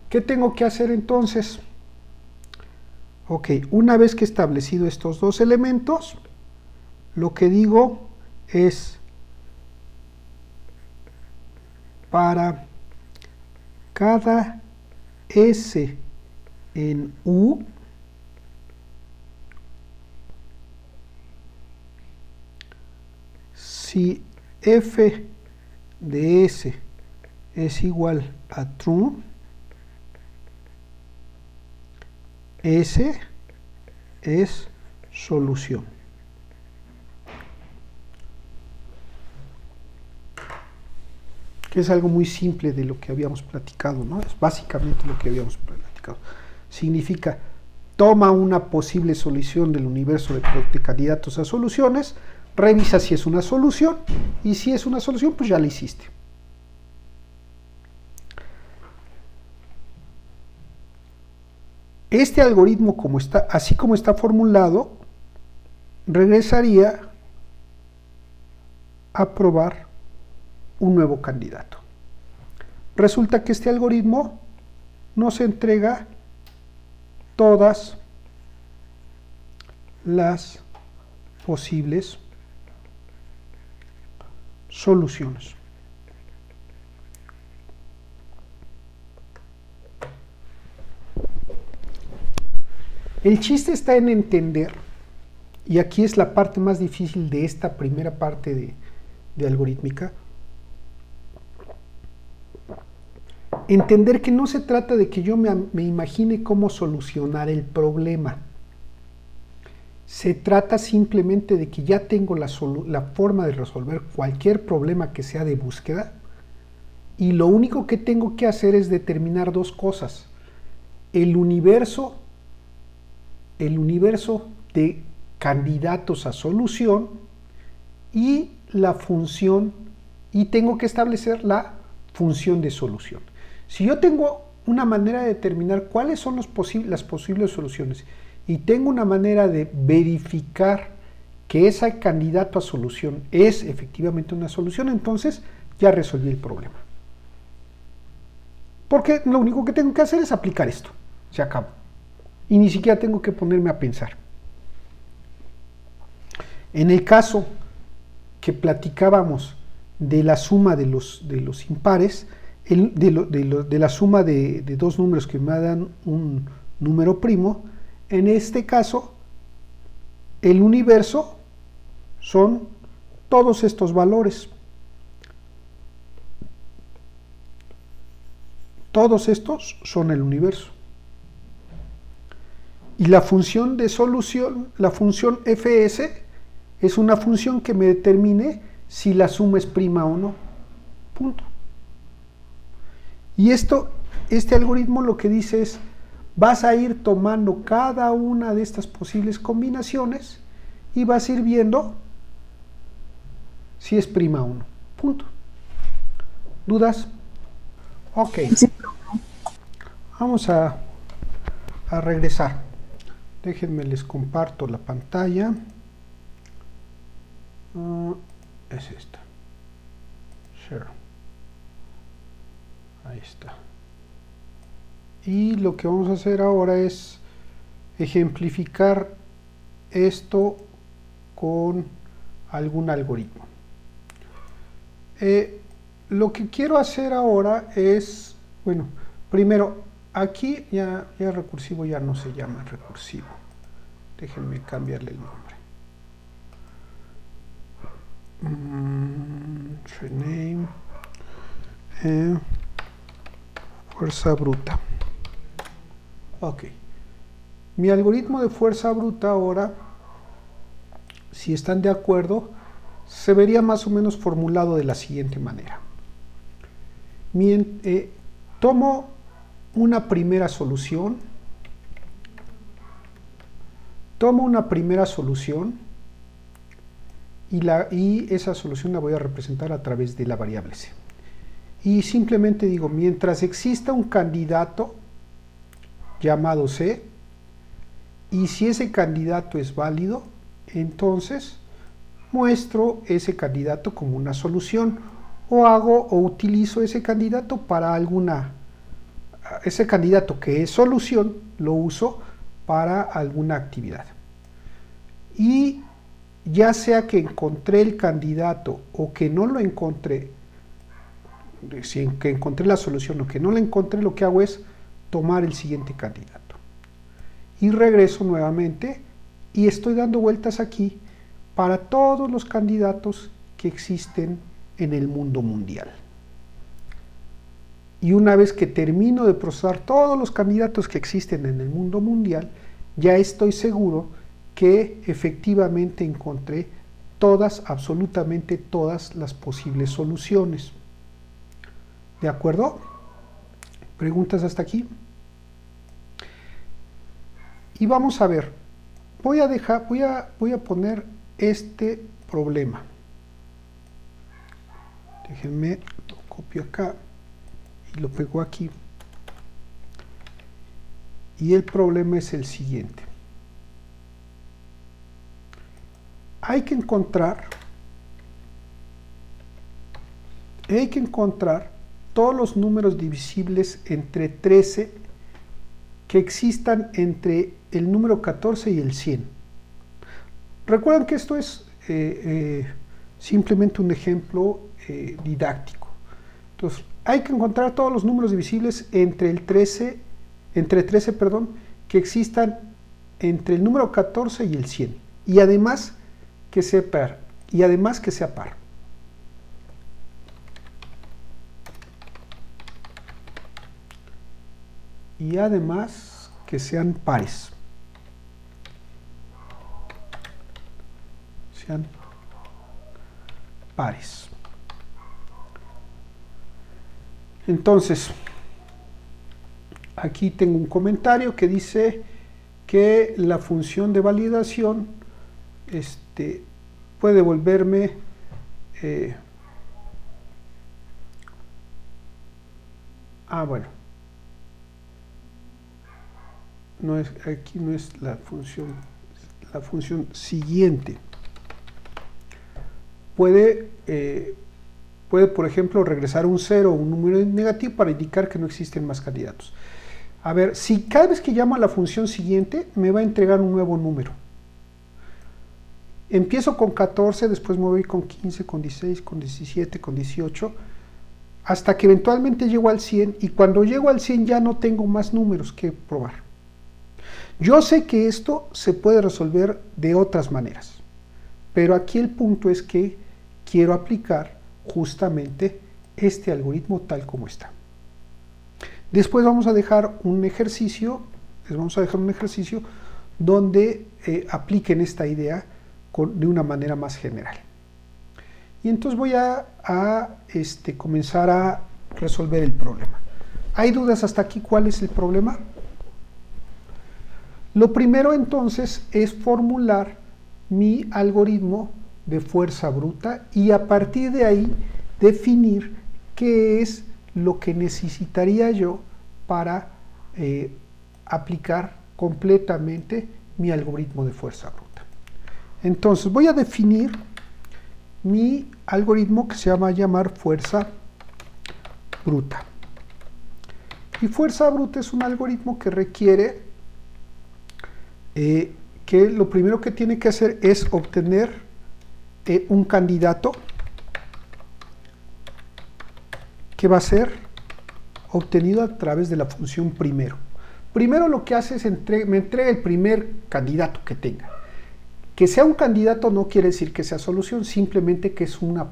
¿Qué tengo que hacer entonces? Ok, una vez que he establecido estos dos elementos, lo que digo es para cada S en U, si f de S es igual a true, S es solución. Que es algo muy simple de lo que habíamos platicado, ¿no? Es básicamente lo que habíamos platicado. Significa, toma una posible solución del universo de candidatos a soluciones, revisa si es una solución, y si es una solución, pues ya la hiciste. Este algoritmo, así como está formulado, regresaría a probar un nuevo candidato. Resulta que este algoritmo nos entrega todas las posibles soluciones. El chiste está en entender, y aquí es la parte más difícil de esta primera parte de algorítmica, entender que no se trata de que yo me imagine cómo solucionar el problema. Se trata simplemente de que ya tengo la forma de resolver cualquier problema que sea de búsqueda y lo único que tengo que hacer es determinar dos cosas. El universo de candidatos a solución y la función, y tengo que establecer la función de solución. Si yo tengo una manera de determinar cuáles son las posibles soluciones y tengo una manera de verificar que ese candidato a solución es efectivamente una solución, entonces ya resolví el problema. Porque lo único que tengo que hacer es aplicar esto. Se acabó. Y ni siquiera tengo que ponerme a pensar. En el caso que platicábamos de la suma de los impares, de la suma de dos números que me dan un número primo, en este caso, el universo son todos estos valores. Todos estos son el universo. Y la función de solución, la función fs, es una función que me determine si la suma es prima o no. Punto. Y este algoritmo lo que dice es, vas a ir tomando cada una de estas posibles combinaciones y vas a ir viendo si es prima o no. Punto. ¿Dudas? Ok. Sí. Vamos a regresar. Déjenme les comparto la pantalla. Es esta. Share. Ahí está. Y lo que vamos a hacer ahora es ejemplificar esto con algún algoritmo. Lo que quiero hacer ahora es, bueno, primero, aquí ya recursivo ya no se llama recursivo. Déjenme cambiarle el nombre. Rename. Fuerza bruta. Ok. Mi algoritmo de fuerza bruta ahora, si están de acuerdo, se vería más o menos formulado de la siguiente manera. Tomo una primera solución. Y esa solución la voy a representar a través de la variable c. Y simplemente digo, mientras exista un candidato llamado c, y si ese candidato es válido, entonces muestro ese candidato como una solución, o utilizo ese candidato para ese candidato que es solución, lo uso para alguna actividad. Y ya sea que encontré el candidato o que no lo encontré, si que encontré la solución o que no la encontré, lo que hago es tomar el siguiente candidato. Y regreso nuevamente y estoy dando vueltas aquí para todos los candidatos que existen en el mundo mundial. Y una vez que termino de procesar todos los candidatos que existen en el mundo mundial, ya estoy seguro que efectivamente encontré absolutamente todas las posibles soluciones. ¿De acuerdo? ¿Preguntas hasta aquí? Y vamos a ver. Voy a poner este problema. Déjenme, lo copio acá y lo pego aquí. Y el problema es el siguiente. Hay que encontrar todos los números divisibles entre 13 que existan entre el número 14 y el 100. Recuerden que esto es simplemente un ejemplo didáctico. Entonces, hay que encontrar todos los números divisibles entre 13, que existan entre el número 14 y el 100. Y además que sea par. Y además que sean pares. sean pares. Entonces, aquí tengo un comentario que dice que la función de validación puede devolverme bueno, aquí no es la función siguiente. Puede, por ejemplo, regresar un 0 o un número negativo para indicar que no existen más candidatos. A ver, si cada vez que llamo a la función siguiente, me va a entregar un nuevo número. Empiezo con 14, después me voy con 15, con 16, con 17, con 18, hasta que eventualmente llego al 100, y cuando llego al 100 ya no tengo más números que probar. Yo sé que esto se puede resolver de otras maneras, pero aquí el punto es que quiero aplicar justamente este algoritmo tal como está. Después vamos a dejar un ejercicio, donde apliquen esta idea de una manera más general. Y entonces voy a comenzar a resolver el problema. ¿Hay dudas hasta aquí? ¿Cuál es el problema? Lo primero entonces es formular mi algoritmo de fuerza bruta y a partir de ahí definir qué es lo que necesitaría yo para aplicar completamente mi algoritmo de fuerza bruta. Entonces voy a definir mi algoritmo que se llama llamar fuerza bruta. Y fuerza bruta es un algoritmo que requiere que lo primero que tiene que hacer es obtener un candidato que va a ser obtenido a través de la función primero. Primero lo que hace es me entrega el primer candidato que tenga. Que sea un candidato no quiere decir que sea solución, simplemente que es una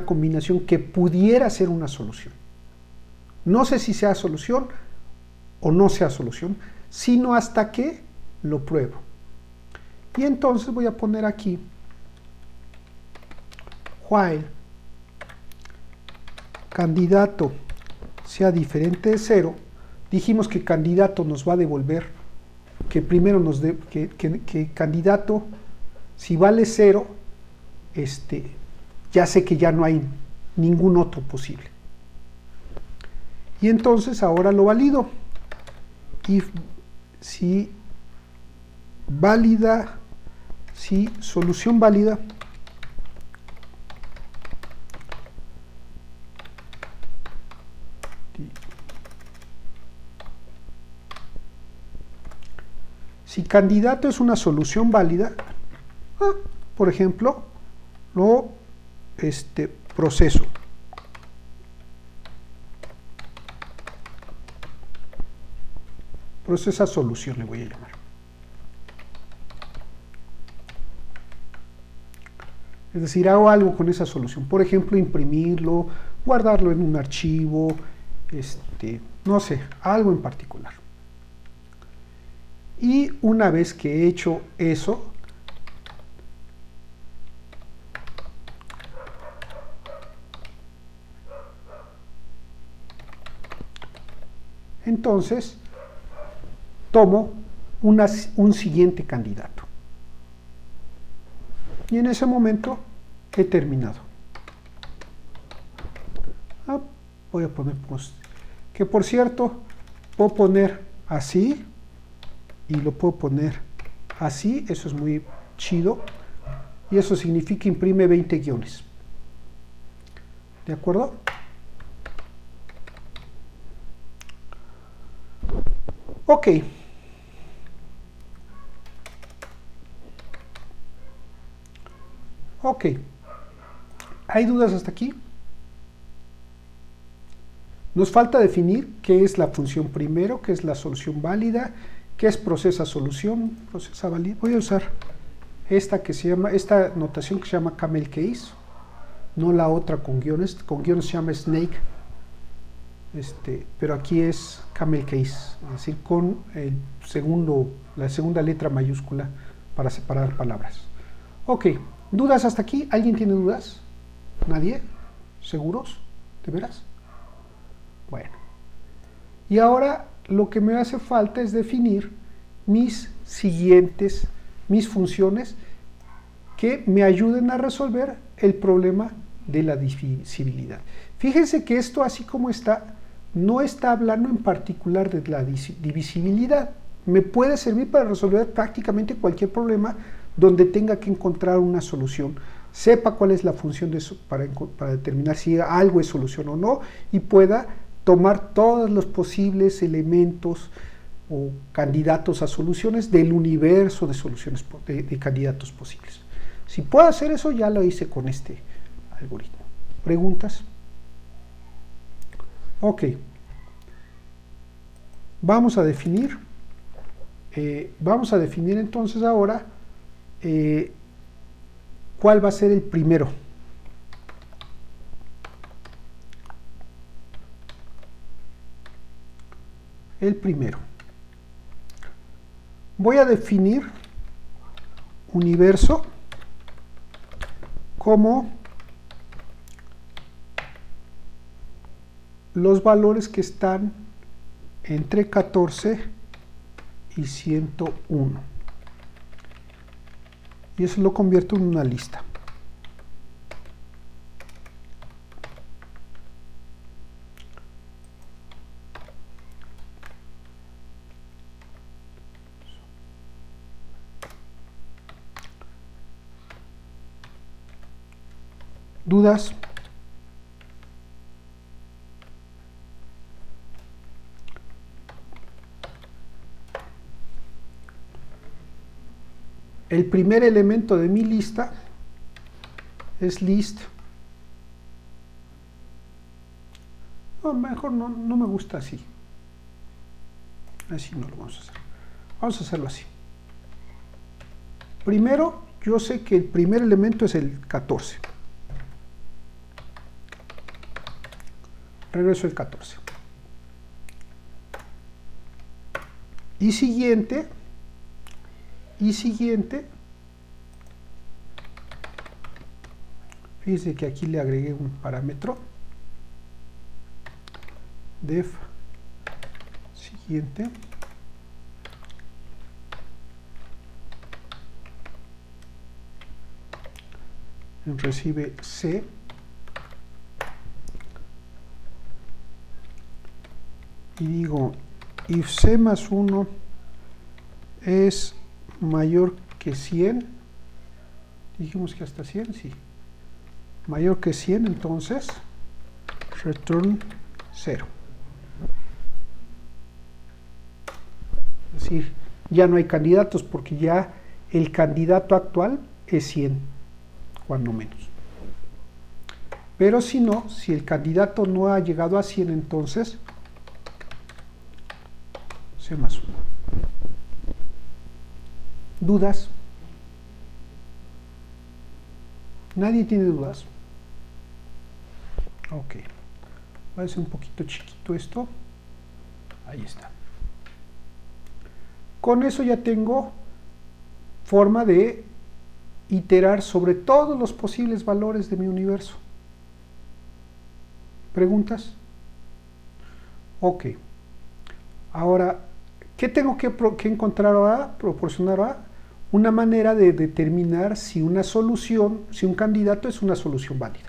combinación que pudiera ser una solución. No sé si sea solución o no sea solución, sino hasta que lo pruebo. Y entonces voy a poner aquí while candidato sea diferente de 0. Dijimos que candidato nos va a devolver, que primero que candidato, si vale 0, ya sé que ya no hay ningún otro posible. Y entonces ahora lo valido. If si válida, si solución válida, si candidato es una solución válida, por ejemplo, lo proceso. Procesa solución le voy a llamar. Es decir, hago algo con esa solución. Por ejemplo, imprimirlo, guardarlo en un archivo, no sé, algo en particular. Y una vez que he hecho eso, entonces tomo un siguiente candidato. Y en ese momento he terminado. Voy a poner, que por cierto, puedo poner así y lo puedo poner así, eso es muy chido. Y eso significa imprime 20 guiones. ¿De acuerdo? Ok. Ok. ¿Hay dudas hasta aquí? Nos falta definir qué es la función primero, qué es la solución válida, qué es procesa solución, procesa válida. Voy a usar esta notación que se llama camel case, no la otra con guiones. Con guiones se llama snake, pero aquí es camel case, es decir, con la segunda letra mayúscula para separar palabras. Ok, ¿dudas hasta aquí? ¿Alguien tiene dudas? ¿Nadie? ¿Seguros? ¿De veras? Bueno. Y ahora lo que me hace falta es definir mis funciones que me ayuden a resolver el problema de la divisibilidad. Fíjense que esto, así como está, no está hablando en particular de la divisibilidad. Me puede servir para resolver prácticamente cualquier problema donde tenga que encontrar una solución. Sepa cuál es la función de eso para determinar si algo es solución o no, y pueda tomar todos los posibles elementos o candidatos a soluciones del universo de soluciones de candidatos posibles. Si puedo hacer eso, ya lo hice con este algoritmo. ¿Preguntas? Ok. Vamos a definir entonces ahora cuál va a ser el primero. El primero. Voy a definir universo como los valores que están entre 14 y 101. Y eso lo convierto en una lista. ¿Dudas? El primer elemento de mi lista es list. No, mejor no me gusta así. Así no lo vamos a hacer. Vamos a hacerlo así. Primero, yo sé que el primer elemento es el 14. Regreso el 14. Y siguiente, fíjense que aquí le agregué un parámetro, def siguiente, recibe C, y digo if C más 1 es mayor que 100, dijimos que hasta 100, sí, mayor que 100, entonces return 0. Es decir, ya no hay candidatos porque ya el candidato actual es 100, cuando menos. Pero si no, si el candidato no ha llegado a 100, entonces C más 1. ¿Dudas? ¿Nadie tiene dudas? Ok. Voy a hacer un poquito chiquito esto. Ahí está. Con eso ya tengo forma de iterar sobre todos los posibles valores de mi universo. ¿Preguntas? Ok. Ahora, ¿qué tengo que encontrar ahora? Proporcionar ahora una manera de determinar si una solución, si un candidato es una solución válida.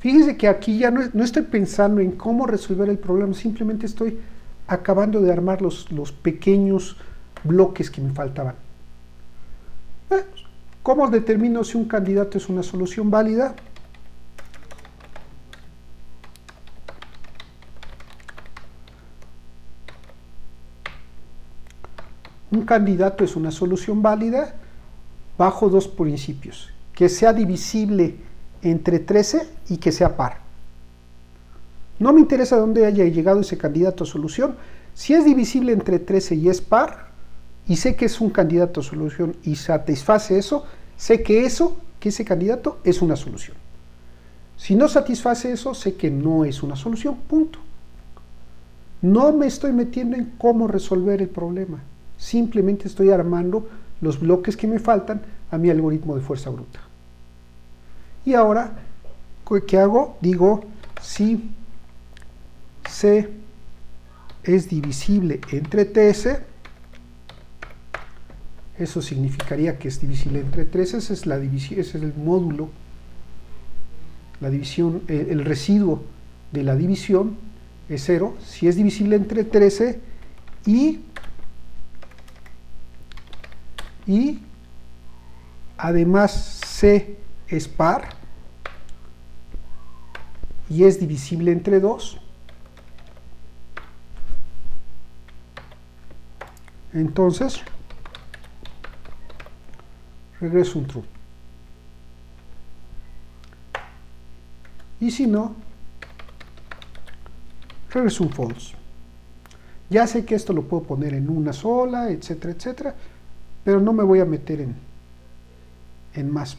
Fíjense que aquí ya no estoy pensando en cómo resolver el problema, simplemente estoy acabando de armar los pequeños bloques que me faltaban. ¿Cómo determino si un candidato es una solución válida? Un candidato es una solución válida bajo dos principios: que sea divisible entre 13 y que sea par. No me interesa dónde haya llegado ese candidato a solución. Si es divisible entre 13 y es par, y sé que es un candidato a solución y satisface eso, sé que ese candidato es una solución. Si no satisface eso, sé que no es una solución, punto. No me estoy metiendo en cómo resolver el problema. Simplemente estoy armando los bloques que me faltan a mi algoritmo de fuerza bruta. Y ahora, ¿qué hago? Digo, si C es divisible entre TS, eso significaría que es divisible entre 3, ese es el módulo, la división, el residuo de la división es 0, si es divisible entre 13 y además C es par y es divisible entre 2, entonces regreso un true. Y si no, regreso un false. Ya sé que esto lo puedo poner en una sola, etcétera, etcétera, pero no me voy a meter en más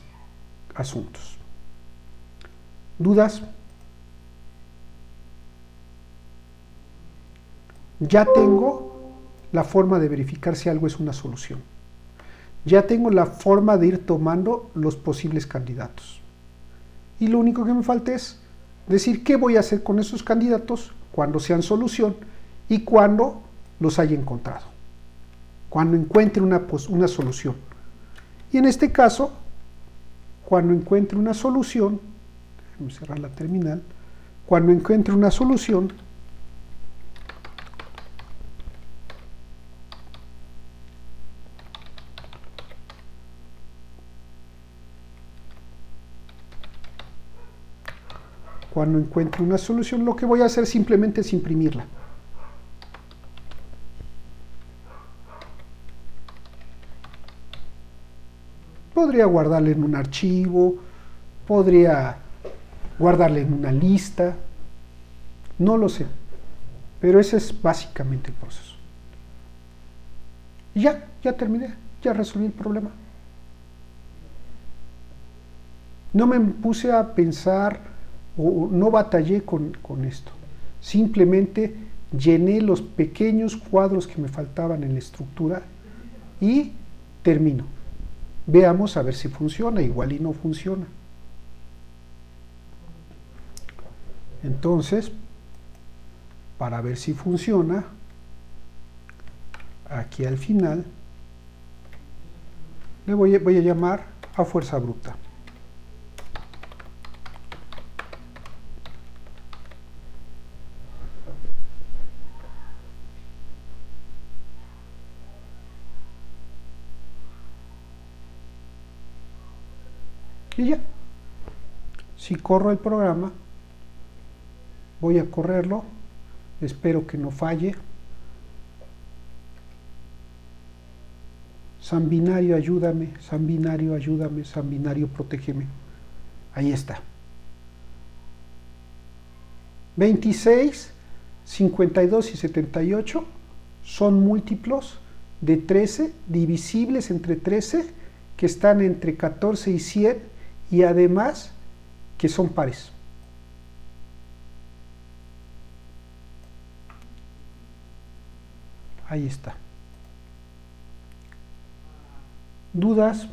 asuntos. ¿Dudas? Ya tengo la forma de verificar si algo es una solución. Ya tengo la forma de ir tomando los posibles candidatos. Y lo único que me falta es decir qué voy a hacer con esos candidatos cuando sean solución y cuando los haya encontrado. Cuando encuentre una solución. Y en este caso, cuando encuentre una solución, déjame cerrar la terminal, cuando encuentre una solución, lo que voy a hacer simplemente es imprimirla. Podría guardarla en un archivo, podría guardarla en una lista, no lo sé, pero ese es básicamente el proceso. Y ya terminé, ya resolví el problema. No me puse a pensar o no batallé con esto, simplemente llené los pequeños cuadros que me faltaban en la estructura y termino. Veamos a ver si funciona, igual y no funciona. Entonces, para ver si funciona, aquí al final le voy a llamar a fuerza bruta. Y ya, si corro el programa, voy a correrlo, espero que no falle. San binario, ayúdame, San binario, ayúdame, San binario, protégeme. Ahí está. 26, 52 y 78 son múltiplos de 13, divisibles entre 13, que están entre 14 y 100, y además que son pares. Ahí está. ¿Dudas?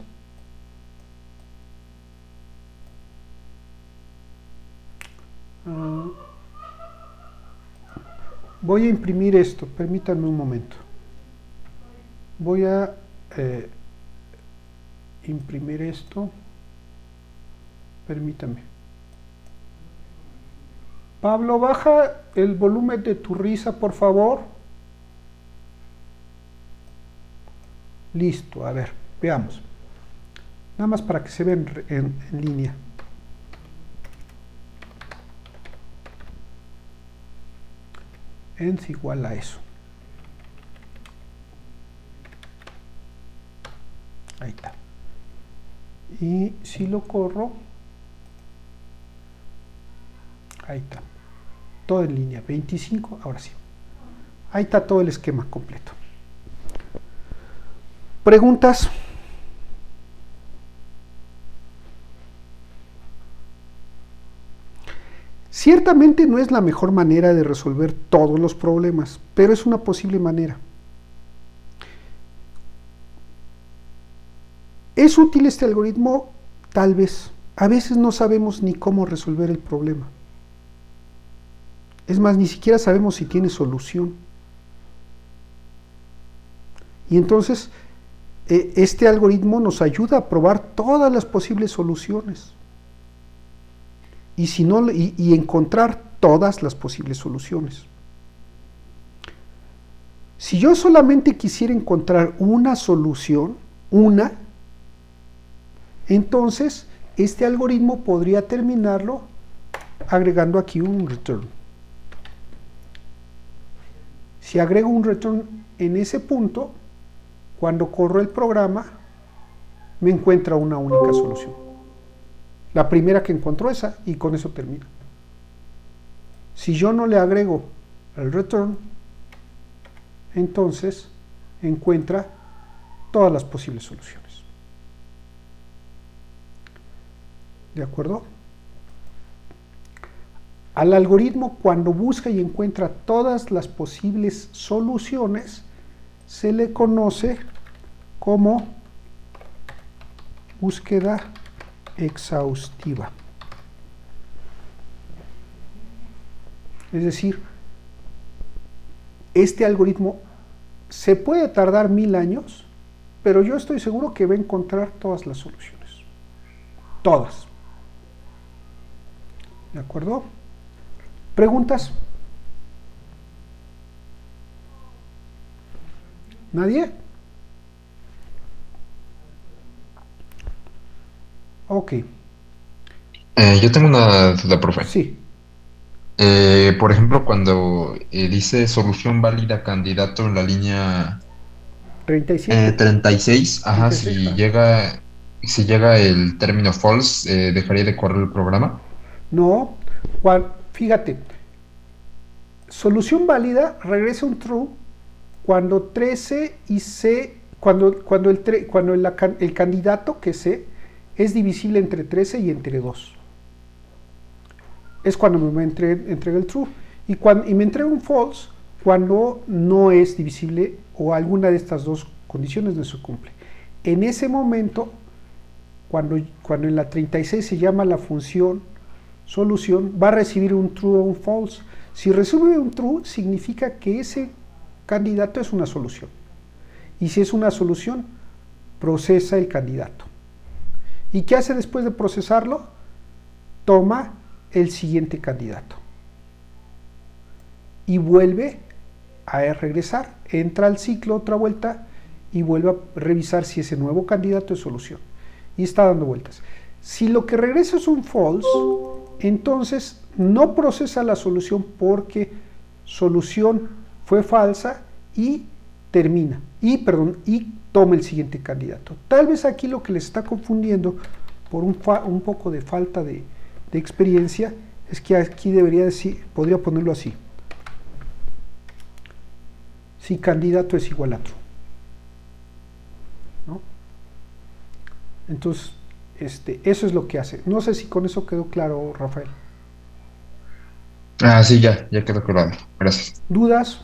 Voy a imprimir esto, permítanme un momento. Voy a imprimir esto. Permítame. Pablo, baja el volumen de tu risa, por favor. Listo, a ver, veamos. Nada más para que se vean en línea. Enz igual a eso. Ahí está. Y si lo corro, ahí está. Todo en línea. 25, ahora sí. Ahí está todo el esquema completo. ¿Preguntas? Ciertamente no es la mejor manera de resolver todos los problemas, pero es una posible manera. ¿Es útil este algoritmo? Tal vez. A veces no sabemos ni cómo resolver el problema. Es más, ni siquiera sabemos si tiene solución. Y entonces, este algoritmo nos ayuda a probar todas las posibles soluciones. Y, si no, y encontrar todas las posibles soluciones. Si yo solamente quisiera encontrar una solución, entonces este algoritmo podría terminarlo agregando aquí un return. Si agrego un return en ese punto, cuando corro el programa, me encuentra una única solución. La primera que encontró esa, y con eso termina. Si yo no le agrego el return, entonces encuentra todas las posibles soluciones. ¿De acuerdo? Al algoritmo, cuando busca y encuentra todas las posibles soluciones, se le conoce como búsqueda exhaustiva. Es decir, este algoritmo se puede tardar 1000 años, pero yo estoy seguro que va a encontrar todas las soluciones. Todas. ¿De acuerdo? ¿Preguntas? ¿Nadie? Ok. Yo tengo una duda, profe. Sí. Por ejemplo, cuando dice solución válida candidato en la línea 37. 36, ajá, 36, si llega el término false, ¿dejaría de correr el programa? No, fíjate, solución válida regresa un true cuando 13 y C, cuando el candidato que C es divisible entre 13 y entre 2. Es cuando me entrega el true. Y me entrega un false cuando no es divisible o alguna de estas dos condiciones no se cumple. En ese momento, cuando en la 36 se llama la función solución, va a recibir un true o un false. Si recibe un true, significa que ese candidato es una solución. Y si es una solución, procesa el candidato. ¿Y qué hace después de procesarlo? Toma el siguiente candidato. Y vuelve a regresar, entra al ciclo otra vuelta y vuelve a revisar si ese nuevo candidato es solución. Y está dando vueltas. Si lo que regresa es un false, entonces no procesa la solución porque solución fue falsa y termina. Y toma el siguiente candidato. Tal vez aquí lo que les está confundiendo por un poco de falta de experiencia es que aquí podría ponerlo así. Si candidato es igual a true. ¿No? Entonces, eso es lo que hace. No sé si con eso quedó claro, Rafael. Sí, ya quedó claro. Gracias. ¿Dudas?